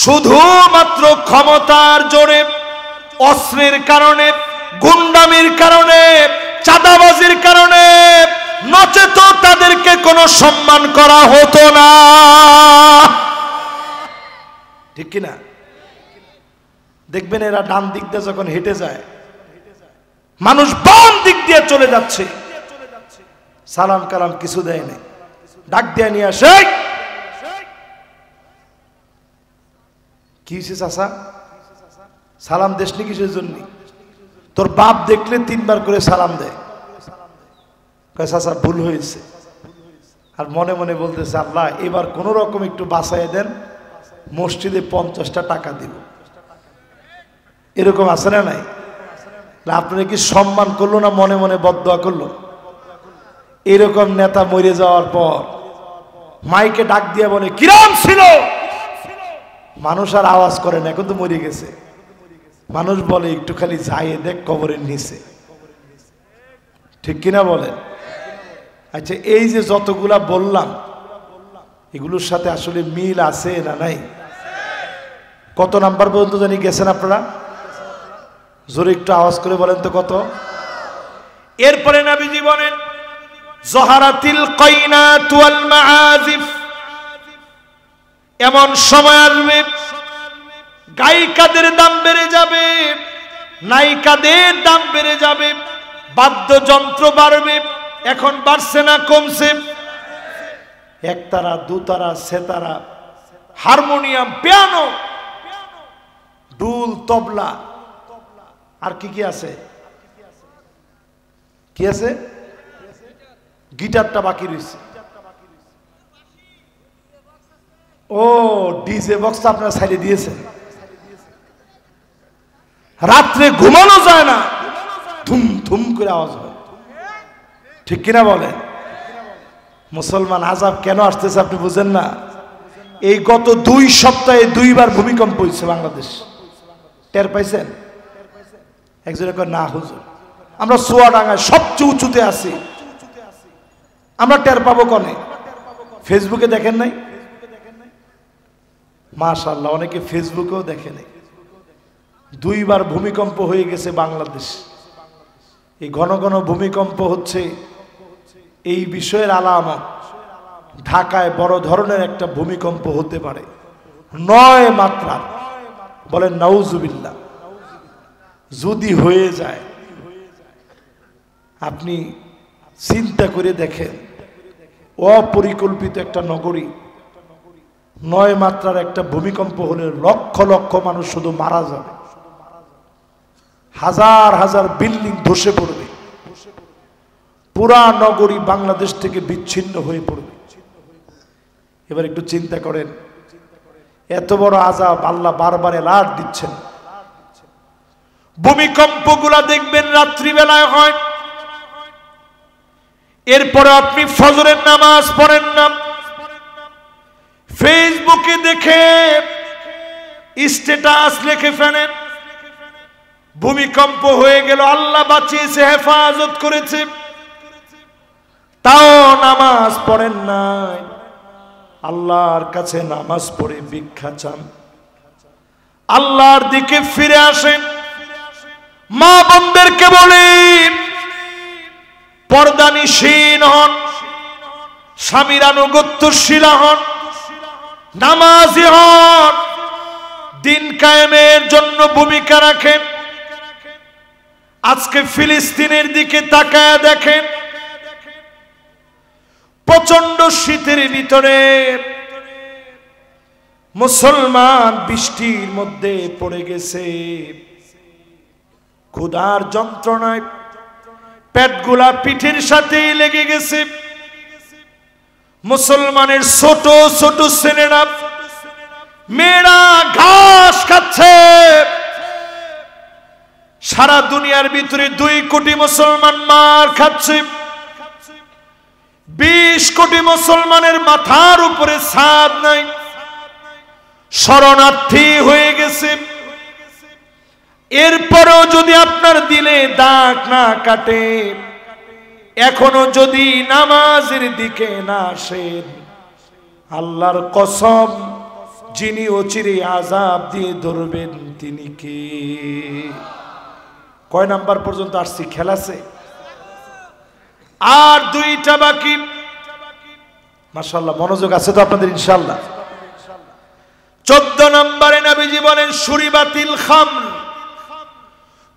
শুধুমাত্র ক্ষমতার জোরে, অস্ত্রের কারণে, গুন্ডামির কারণে, চাঁদাবাজির কারণে, নচেত তাদেরকে কোনো সম্মান করা হতো না। ঠিক কিনা? দেখবেন এরা ডান দিক দিয়ে যখন হেঁটে যায়, মানুষ বাম দিক দিয়ে চলে যাচ্ছে, সালাম কালাম কিছু দেয় না, ডাক দিয়ে নিয়ে আসে, কি হয়েছে চাচা, সালাম দেশনি কিসের জন্য? তোর বাপ দেখলে 3 বার করে সালাম দেয়। চাচা ভুল হয়েছে। আর মনে মনে বলতেছে আল্লাহ এবার কোন রকম একটু বাঁচাই দেন, মসজিদে 50টা টাকা দিব। এরকম আছে না নাই? আপনারা কি সম্মান করলো না মনে মনে বদদোয়া করলো? এরকম নেতা মরে যাওয়ার পর মাইকে ডাক দিয়ে বলে কিরাম ছিল, মানুষ আর আওয়াজ করে না, এখন তো মরে গেছে। মানুষ বলে একটু খালি যাইয়ে দেখ কবরের নিচে। ঠিক কিনা বলেন? আচ্ছা এই যে যতগুলা বললাম, এগুলোর সাথে আসলে মিল আছে না নাই? কত নাম্বার পর্যন্ত জানি গেছেন আপনারা? জোরে একটু আওয়াজ করে বলেন তো কত? এরপরে নবীজি বলেন জহারাতিল কাইনাত ওয়াল মাআজিফ, এমন সময় আসবে গায়িকাদের দাম বেড়ে যাবে, নায়িকাদের দাম বেড়ে যাবে, বাদ্যযন্ত্র বাড়বে। এখন বাড়ছে না কমছে? একতারা, দুতারা, সেতারা, হারমোনিয়াম, পিয়ানো, ডুল, তবলা, আর কি কি আছে? কি আছে? গিটারটা বাকি রয়েছে। ও ডিজে বক্সটা আপনারা ছাড়িয়ে দিয়েছেন। রাত্রে ঘুমানো যায় না, থুম থুম করে আওয়াজ হয়। ঠিক কিনা বলেন? মুসলমান আযাব কেন আসতেছে আপনি বুঝেন না? এই গত 2 সপ্তাহে 2 বার ভূমিকম্প হয়েছে বাংলাদেশ। টের পাইছেন? একজনে কয় না হুজুর আমরা চুয়াডাঙ্গায় সবচেয়ে উঁচুতে আছি, আমরা টের পাবো কনে? ফেসবুকে দেখেন নাই? মাশাআল্লাহ, অনেকে ফেসবুকেও দেখে নাই। 2 বার ভূমিকম্প হয়ে গেছে বাংলাদেশ। এই ঘন ঘন ভূমিকম্প হচ্ছে, এই বিষয়ের আলামত ঢাকায় বড় ধরনের একটা ভূমিকম্প হতে পারে, 9 মাত্রার। বলেন নাউজুবিল্লাহ। যদি হয়ে যায়, আপনি চিন্তা করে দেখেন, অপরিকল্পিত একটা নগরী, 9 মাত্রার একটা ভূমিকম্প হলে লক্ষ লক্ষ মানুষ শুধু মারা যাবে, হাজার হাজার বিল্ডিং ধসে পড়বে, পুরা নগরী বাংলাদেশ থেকে বিচ্ছিন্ন হয়ে পড়বে। এবার একটু চিন্তা করেন, এত বড় আযাব আল্লাহ বারবার এলার্ট দিচ্ছেন। ভূমিকম্পগুলা দেখবেন রাত্রিবেলায় হয়, এরপরে আপনি ফজরের নামাজ পড়েন না, ফেসবুকে দেখে স্ট্যাটাস লিখে ফেলেন, ভূমিকম্প হয়ে গেল, আল্লাহ বাঁচিয়েছে, হেফাজত করেছে, তাও নামাজ পড়েন নাই। আল্লাহর কাছে নামাজ পড়ে ভিক্ষা চান, আল্লাহর দিকে ফিরে আসেন। মা বোনদেরকে বলি, পর্দানিশীন হন, স্বামীর আনুগত্যশীল হন, নামাজি হন, দিন কায়েমের জন্য ভূমিকা রাখেন। আজকে ফিলিস্তিনের দিকে তাকায় দেখেন, প্রচন্ড শীতের ভিতরে মুসলমান বৃষ্টির মধ্যে পড়ে গেছে, ক্ষুধার যন্ত্রণায় পেটগুলা পিঠের সাথে লেগে গেছে। মুসলমানের ছোট ছোট ছেলেরা মেয়েরা ঘাস খাচ্ছে। সারা দুনিয়ার ভিতরে 2 কোটি মুসলমান মার খাচ্ছে। 20 কোটি মুসলমানের মাথার উপরে ছাদ নাই, শরণার্থী হয়ে গেছে। এরপরও যদি আপনার দিলে দাগ না কাটে, এখনো যদি নামাজের দিকে না আসেন, আল্লাহর কসম, যিনি অচিরে আযাব দিয়ে ধরবেন তিনি কে? কয় নাম্বার পর্যন্ত আসছি? খেলাছে আর 2টা বাকি। মাশাআল্লাহ, মনোযোগ আছে তো আপনাদের ইনশাআল্লাহ। 14 নম্বরে নবীজি বলেন শুরিবাতিল খামর,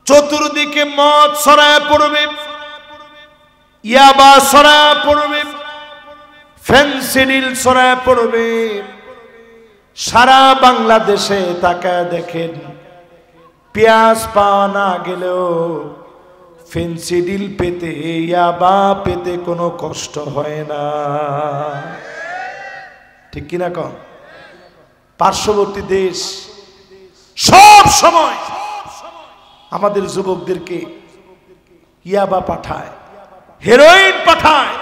চতুর্দিকে মদ ছড়ায় পড়বে, ইয়াবা ছড়ায় পড়বে, ফেনসিডিল ছড়ায় পড়বে। সারা বাংলাদেশে তাকায় দেখেন, পেঁয়াজ পাওয়া না গেলেও ফেনসিডিল পেতে, ইয়াবা পেতে কোনো কষ্ট হয় না, ঠিক কিনা কন? পার্শ্ববর্তী দেশ সব সময় আমাদের যুবকদেরকে ইয়াবা পাঠায়, হেরোইন পাঠায়,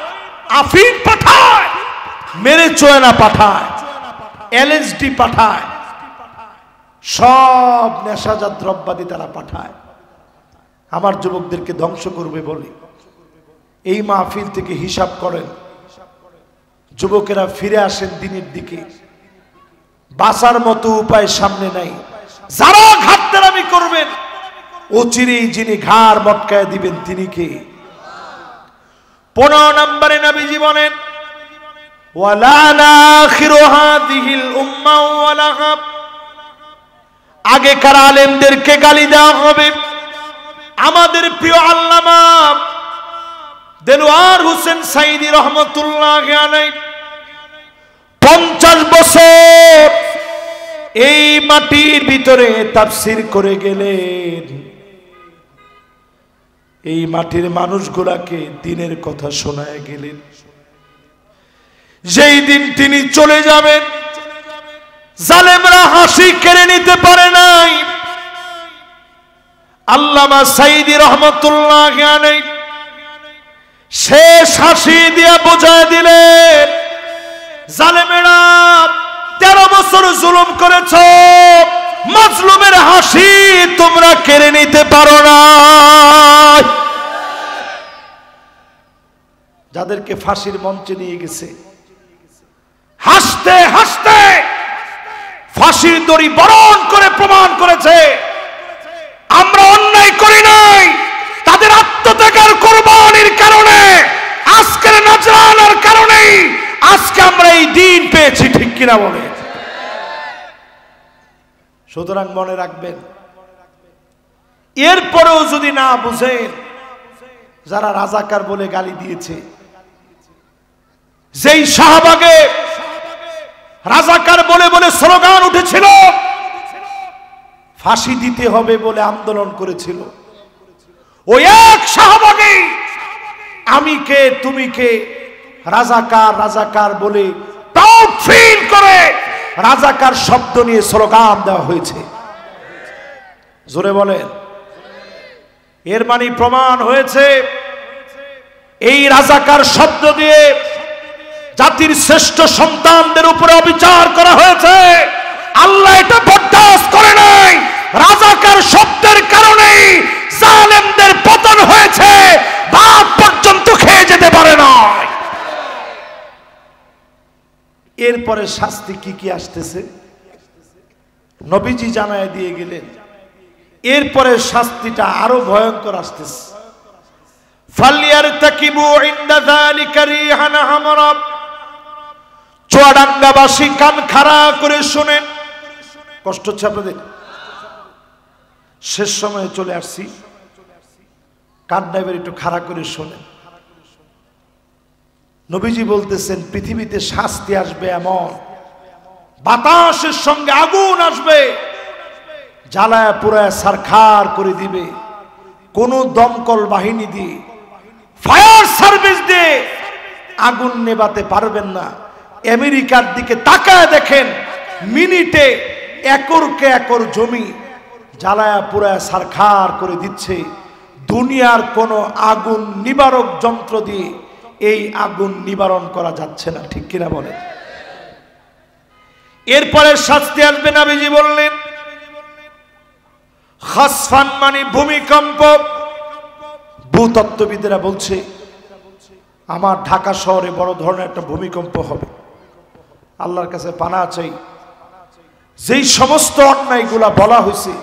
আফিম পাঠায়, মেরে চোয়ানা পাঠায়, এলএসডি পাঠায়, সব নেশাজাত দ্রব্যাদি তারা পাঠায়। আমার যুবকদেরকে ধ্বংস করবে বলে এই মাহফিল থেকে হিসাব করেন, যুবকেরা ফিরে আসেন দিনের দিকে। বাঁচার মতো উপায় সামনে নাই। যারা ঘাটতারামি করবেন, অচিরেই যিনি ঘাড় মটকায় দিবেন তিনি কে? 15 নম্বরে নবীজি বলেন ওয়ালা আখিরু হাদিহিল উম্মাহ ওয়ালাহা, আগেকার আলেমদেরকে গালি দেওয়া হবে। আমাদের প্রিয় আল্লামা দেলোয়ার হোসেন সাইদি রহমতুল্লাহ আলাইহি 50 বছর এই মাটির ভিতরে তাফসীর করে গেলেন। এই মাটির মানুষগুলাকে দিনের কথা শোনায় গেলেন। যেই দিন তিনি চলে যাবেন, জালেমরা হাসি কেড়ে নিতে পারে নাই। আল্লামা সাইদি রহমতুল্লাহ আলাইহি শেষ হাসি দিয়া বোঝায় দিলেন, জালেমেরা 13 বছর জুলুম করেছ, মাজলুমের হাসি তোমরা কেড়ে নিতে পারো না। যাদেরকে ফাঁসির মঞ্চে নিয়ে গেছে, হাসতে হাসতে ফাঁসির দড়ি বরণ করে প্রমাণ করেছে আমরা অন্যায় করি নাই। তাদের আত্মত্যাগের কুরবানির কারণে, আজকের নাজরানার কারণে আজকে আমরা এই দিন পেয়েছি, ঠিক কিনা বলে? সুতরাং মনে রাখবেন, এরপরেও যদি না বুঝেন, যারা রাজাকার বলে গালি দিয়েছে, যেই শাহবাগে রাজাকার বলে বলে স্লোগান উঠেছিল, ফাঁসি দিতে হবে বলে আন্দোলন করেছিল, ওই এক শাহবাগে আমি কে তুমি কে রাজাকার রাজাকার বলে প্রাউড ফিল করে রাজাকার শব্দ নিয়ে স্লোগান দেওয়া হয়েছে। জোরে বলেন। এর মানে প্রমাণ হয়েছে এই রাজাকার শব্দ দিয়ে জাতির শ্রেষ্ঠ সন্তানদের উপরে অবিচার করা হয়েছে। আল্লাহ এটা বরদাস্ত করে নাই। রাজাকার শব্দের কারণেই জালেমদের পতন হয়েছে, ভাত পর্যন্ত খেয়ে যেতে পারে না। এরপরে শাস্তি কি কি আসতেছে নবীজি জানায় দিয়ে গেলেন। এরপরে শাস্তিটা আরো ভয়ঙ্কর আসতেছে। ফালিয়ারতাকিবু ইনদা যালিকা রিহান হামরা। চুয়াডাঙ্গাবাসী কান খাড়া করে শুনেন, কষ্ট হচ্ছে আপনাদের? শেষ সময়ে চলে আসছি, কানটা এবার একটু খাড়া করে শোনেন। নবীজি বলতেছেন পৃথিবীতে শাস্তি আসবে এমন, বাতাসের সঙ্গে আগুন আসবে, জ্বালায় পুরায় সারখার করে দিবে। কোন দমকল বাহিনী দিয়ে, ফায়ার সার্ভিস দিয়ে আগুন নেভাতে পারবেন না। আমেরিকার দিকে তাকায় দেখেন, মিনিটে একরকে একর জমি জ্বালায়া পুরায় সারখার করে দিচ্ছে। দুনিয়ার কোন আগুন নিবারক যন্ত্র দিয়ে এই আগুন নিবারণ করা যাচ্ছে না, ঠিক কিনা বলেন? এরপরে শাস্তি আসবে, নবীজি বললেন খাসফান মানে ভূমিকম্প। ভূতত্ত্ববিদেরা বলছে আমার ঢাকা শহরে বড় ধরনের একটা ভূমিকম্প হবে। আল্লাহর কাছে পানাহ চাই, যেই সমস্ত অন্যায়গুলা বলা হয়েছে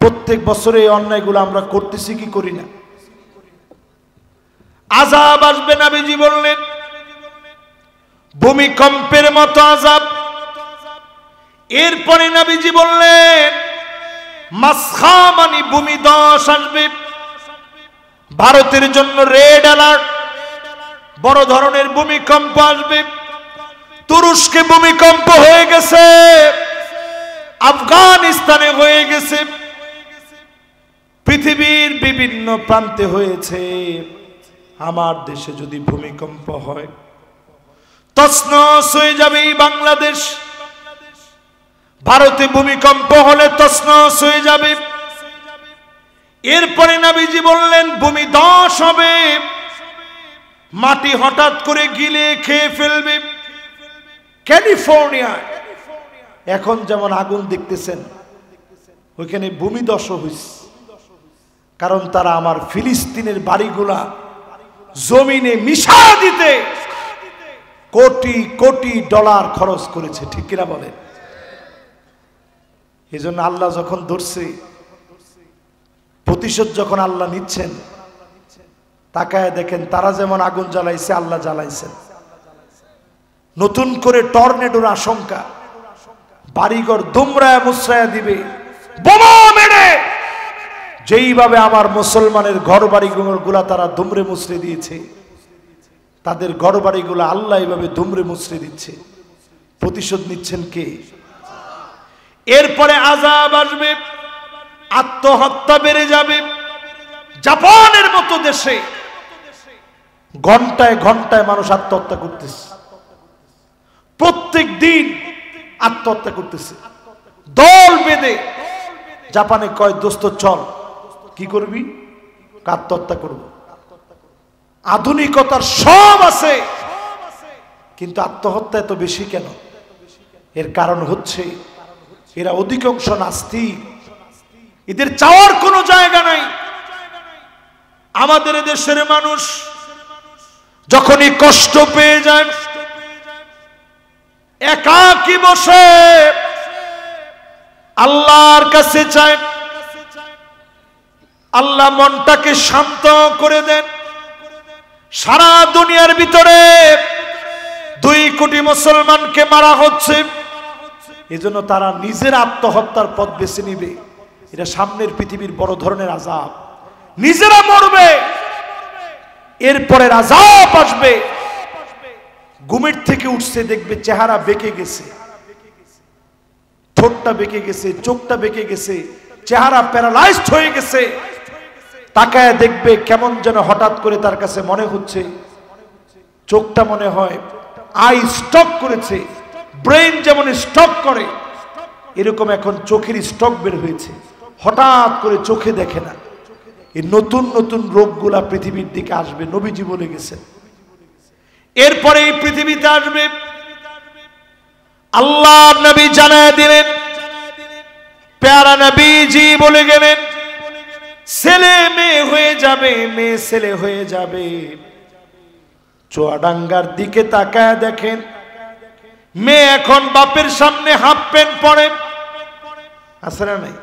প্রত্যেক বছরে এই অন্যায়গুলো আমরা করতেছি কি করি না। আযাব আসবে, নবীজি বললেন ভূমিকম্পের মতো আযাব। এরপরে নবীজি বললেন মাসখা মানে ভূমিধস আসবে। ভারতের জন্য রেড অ্যালার্ট, বড় ধরনের ভূমিকম্প আসবে। তুরস্কে ভূমিকম্প হয়ে গেছে, আফগানিস্তানে হয়ে গেছে, পৃথিবীর বিভিন্ন প্রান্তে হয়েছে। আমার দেশে যদি ভূমিকম্প হয় তছনছ হয়ে যাবে এই বাংলাদেশ। ভারতে ভূমিকম্প হলে তছনছ হয়ে যাবে। এরপরে নবীজি বললেন ভূমিধস হবে, মাটি হঠাৎ করে গিলে খেয়ে ফেলবে। ক্যালিফোর্নিয়া এখন যেমন আগুন দেখতেছেন, ওইখানে ভূমিধস হয়েছে, কারণ তারা আমার ফিলিস্তিনের বাড়িগুলা জমিনে মিশা দিতে কোটি কোটি ডলার খরচ করেছে, ঠিক কিনা বলেন? এই জন্য আল্লাহ যখন ধরছে, প্রতিশোধ যখন আল্লাহ নিচ্ছেন, তাকায় দেখেন তারা যেমন আগুন জ্বালাইছে আল্লাহ জ্বালাইছেন। নতুন করে টর্নেডোর আশঙ্কা, বাড়িঘর দুমড়ায় মুচড়ায় দিবে বোমা মেরে। যেইভাবে আমার মুসলমানের ঘর বাড়িগুলা তারা দুমড়ে মুচড়ে দিয়েছে, তাদের ঘর বাড়িগুলো আল্লাহ এইভাবে দুমড়ে মুচড়ে দিচ্ছে। প্রতিশোধ নিচ্ছেন কে? এরপরে আযাব আসবে, আত্মহত্যা বেড়ে যাবে। জাপানের মতো দেশে ঘন্টায় ঘন্টায় মানুষ আত্মহত্যা করতেছে, প্রত্যেক দিন আত্মহত্যা করতেছে দল বেঁধে। জাপানে কয় দোস্ত চল, কি করবি? আত্মহত্যা করব। আধুনিকতার সব আছে, কিন্তু আত্মহত্যা এত বেশি কেন? এর কারণ হচ্ছে এরা অধিকাংশ নাস্তিক, এদের চাওয়ার কোনো জায়গা নাই। আমাদের দেশের মানুষ যখনই কষ্ট পেয়ে যায়, একাকী বসে আল্লাহর কাছে চায়, আল্লাহ মনটাকে শান্ত করে দেন। সারা দুনিয়ার ভিতরে 2 কোটি মুসলমানকে মারা হচ্ছে, এজন্য তারা নিজের আত্মহত্যার পথ বেছে নিবে। এটা সামনের পৃথিবীর বড় ধরনের আযাব। নিজেরা মরবে, এরপরে আযাব আসবে। ঘুমের থেকে উঠছে, দেখবে চেহারা বেঁকে গেছে, ঠোঁটটা বেঁকে গেছে, চোখটা বেঁকে গেছে, চেহারা প্যারালাইজড হয়ে গেছে। তাকায় দেখবে কেমন যেন হঠাৎ করে তার কাছে মনে হচ্ছে, চোখটা মনে হয় আই স্টক করেছে। ব্রেন যেমন স্টক করে, এরকম এখন চোখের স্টক বের হয়েছে। হঠাৎ করে চোখে দেখে না। এই নতুন নতুন রোগগুলা পৃথিবীর দিকে আসবে, নবীজি বলে গেছেন। এরপরে এই পৃথিবীতে আসবে, আল্লাহ নবী জানায় দিলেন প্যারা নবীজি বলে গেলেন ছেলে মেয়ে হয়ে যাবে, মেয়ে ছেলে হয়ে যাবে। চুয়াডাঙ্গার দিকে তাকায় দেখেন মেয়ে এখন বাপের সামনে হাফ প্যান্ট পরে, আছে না নাই?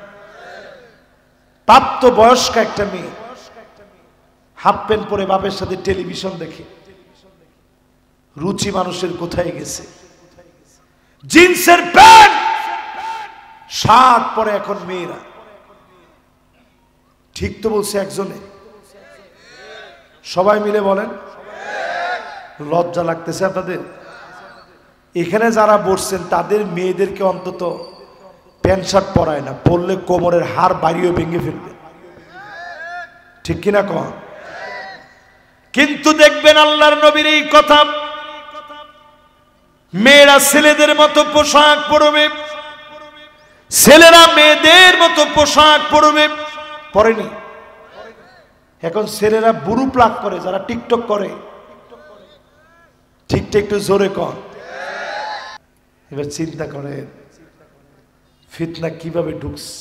প্রাপ্ত বয়স্ক একটা মেয়ে হাফ প্যান্ট পরে বাপের সাথে টেলিভিশন দেখে। রুচি মানুষের কোথায় গেছে? জিন্সের প্যান্ট শার্ট পরে এখন মেয়েরা। ঠিক তো বলছে একজনে? সবাই মিলে বলেন। লজ্জা লাগতেছে আপনাদের? এখানে যারা বসছেন তাদের মেয়েদেরকে অন্তত প্যান্ট শার্ট পরায় না, পরলে কোমরের হাড় বাড়িও ভেঙে ফেলবে, ঠিক কিনা কন? কিন্তু দেখবেন আল্লাহর নবীর এই কথা, মেয়েরা ছেলেদের মতো পোশাক পরবে, ছেলেরা মেয়েদের মতো পোশাক পরবে। পরেনি? এখন ছেলেরা বুড়ু প্লাগ করে, যারা টিকটক করে। ঠিকটা একটু জোরে কর। এবার চিন্তা করেন ফিতনা কিভাবে ঢুকছে।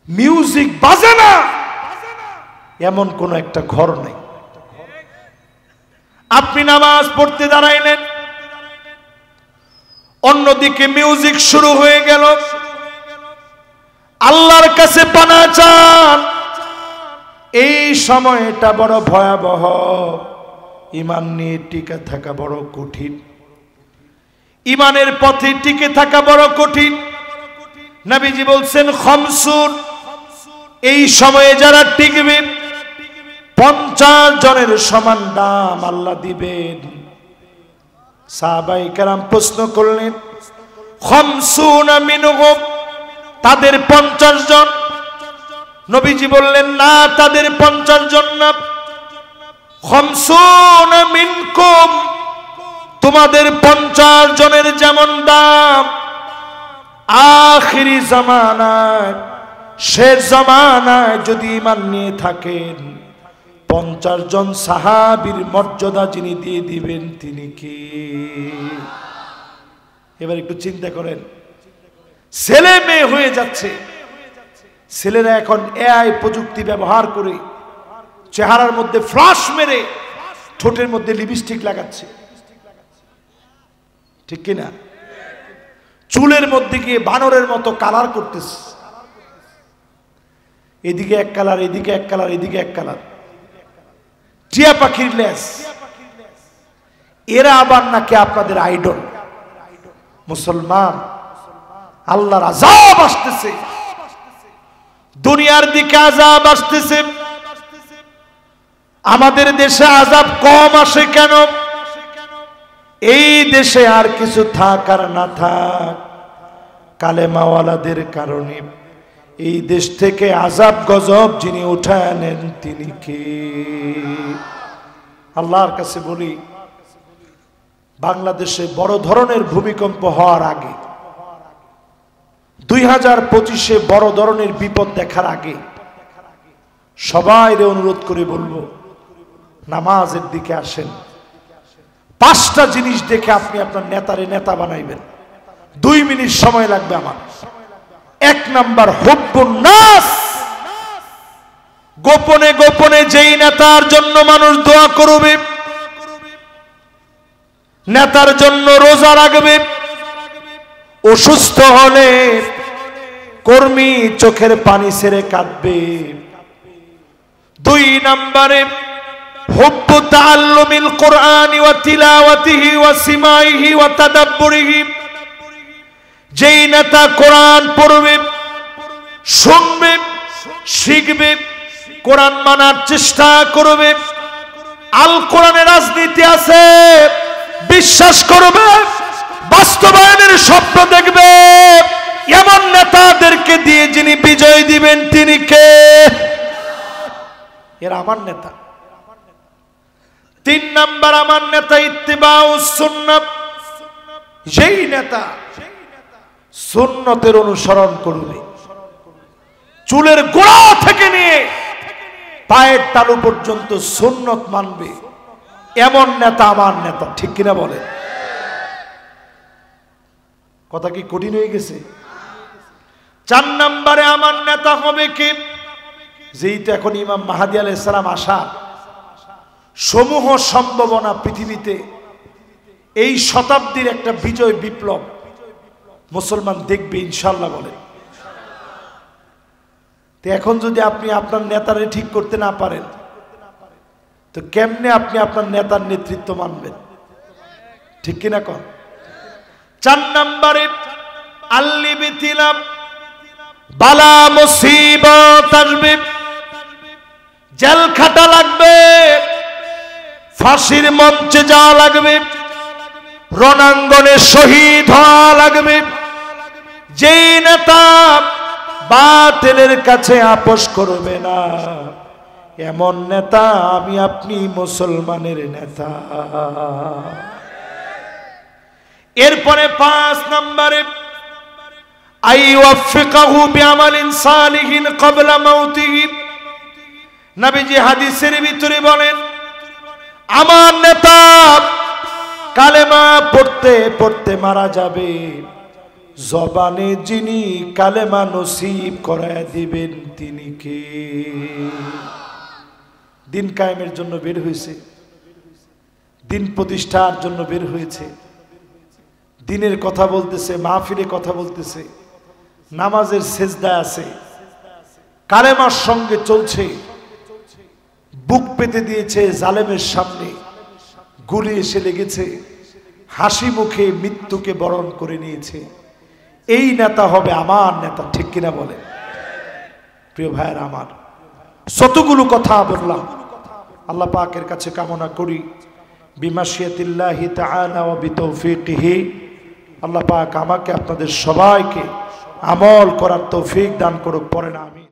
মিউজিক বাজে না এমন কোন একটা ঘর নাই। আপনি নামাজ পড়তে দাঁড়াইলেন, অন্যদিকে মিউজিক শুরু হয়ে গেল। আল্লাহর কাছে পানাহ চান। এই সময়টা বড় ভয়াবহ, ঈমান নিয়ে টিকে থাকা বড় কঠিন, ঈমানের পথে টিকে থাকা বড় কঠিন। নবীজি বলছেন খামসুন, এই সময়ে যারা টিকবে 50 জনের সমান দাম আল্লাহ দিবেন। সাহাবায়ে কেরাম প্রশ্ন করলেন খামসুন মিনহুম, তাদের 50 জন? নবীজি বললেন না, তাদের 50 জন না। খামসুন মিনকুম, তোমাদের 50 জনের যেমন দাম আখিরি জামানায়, শেষ জামানায় যদি ঈমান নিয়ে থাকেন 50 জন সাহাবীর মর্যাদা যিনি দিয়ে দিবেন তিনি কে? এবার একটু চিন্তা করেন, ছেলে মেয়ে হয়ে যাচ্ছে। ছেলেরা এখন এআই প্রযুক্তি ব্যবহার করে চেহারার মধ্যে ফ্লাশ মেরে ঠোঁটের মধ্যে লিপস্টিক লাগাচ্ছে, ঠিক কিনা? চুলের মধ্যে গিয়ে বানরের মতো কালার করতেছে, এদিকে এক কালার, এদিকে এক কালার, এদিকে এক কালার, টিয়া পাখির লেজ। এরা আবার নাকি আপনাদের আইডল। মুসলমান, আল্লাহর আযাব আসতেছে, দুনিয়ার দিকে আযাব আসতেছে। আমাদের দেশে আযাব কম আসে কেন? এই দেশে আর কিছু থাক আর না থাক, কালেমাওয়ালাদের কারণে এই দেশ থেকে আযাব গজব যিনি উঠায় নেন তিনি কে? আল্লাহর কাছে বলি, বাংলাদেশে বড় ধরনের ভূমিকম্প হওয়ার আগে, 2025-এ বড় ধরনের বিপদ দেখার আগে সবাইরে অনুরোধ করে বলবো নামাজের দিকে আসেন। 5টা জিনিস দেখে আপনি আপনার নেতারে নেতা বানাইবেন। 2 মিনিট সময় লাগবে আমার। 1 নাম্বার হুব্বুন নাস, গোপনে গোপনে যেই নেতার জন্য মানুষ দোয়া করবে, নেতার জন্য রোজা রাখবে, অসুস্থ হলে কর্মী চোখের পানি ছেড়ে কাঁদবে। 2 নম্বরে হুব্বু তাআল্লুমিল কুরআনি ওয়া তিলাওয়াতিহি ওয়া সিমাইহি ওয়া তাদাব্বুরিহি, যেই নেতা কোরআন পড়বে, শুনবে, শিখবে, কোরআন মানার চেষ্টা করবে, আল কোরআনে রাজনীতি আছে বিশ্বাস করবে, বাস্তবায়নের স্বপ্ন দেখবে, এমন নেতাদেরকে দিয়ে যিনি বিজয় দিবেন তিনি কে? এরা আমার নেতা। 3 নাম্বার আমার নেতা ইত্তিবাউস সুন্নাহ, যেই নেতা সুন্নতের অনুসরণ করবে, চুলের গোড়া থেকে নিয়ে পায়ের তালু পর্যন্ত সুন্নত মানবে, এমন নেতা আমার নেতা, ঠিক কিনা বলে? কথা কি কঠিন হয়ে গেছে? 4 নম্বরে আমার নেতা হবে কি? যেই তো এখন ইমাম মাহদী আলাইহিস সালাম আসা, সমূহ সম্ভাবনা পৃথিবীতে এই শতাব্দীর একটা বিজয় বিপ্লব মুসলমান দেখবে ইনশাআল্লাহ বলে। তো এখন যদি আপনি আপনার নেতারে ঠিক করতে না পারেন, তো কেমনে আপনি আপনার নেতার নেতৃত্ব মানবেন? ঠিক কিনা কন? 4 নম্বরে আল্লিবিতিলাম, বালা মুসিবত আসবে, জেল খাটা লাগবে, ফাঁসির মঞ্চে যাওয়া লাগবে, রণাঙ্গনে শহীদ হওয়া লাগবে। যেই নেতা বাতিলের কাছে আপোষ করবে না, এমন নেতা আমি আপনি মুসলমানের নেতা। এরপরে 5 নম্বরে আইওয়াফিকাহু বিআমালিন সালিহিন ক্বাবলা মাউতিহি। নবীজি হাদিসের ভিতরে বলেন, আমার নেতা কালেমা পড়তে পড়তে মারা যাবে, জবানে যিনি কালেমা নসিব করায় দিবেন তিনি কে? দিন কায়েমের জন্য বের হয়েছে, দিন প্রতিষ্ঠার জন্য বের হয়েছে, দিনের কথা বলতেছে, মাহফিলে কথা বলতেছে, নামাজের সেজদায় আছে, কালেমার সঙ্গে চলছে, বুক পেতে দিয়েছে জালেমের সামনে, গুলি এসে লেগেছে, হাসি মুখে মৃত্যুকে বরণ করে নিয়েছে। এই নেতা হবে আমার নেতা। ঠিক কিনা বলে? প্রিয় ভাইয়ের আমার, যতগুলো কথা বললাম আল্লাহ পাকের কাছে কামনা করি বিমাশিয়াতিল্লাহি তাআলা ওয়া বিতৌফিকিহি, আল্লাহ পাক আমাকে আপনাদের সবাইকে আমল করার তৌফিক দান করুক। পড়েন আমিন।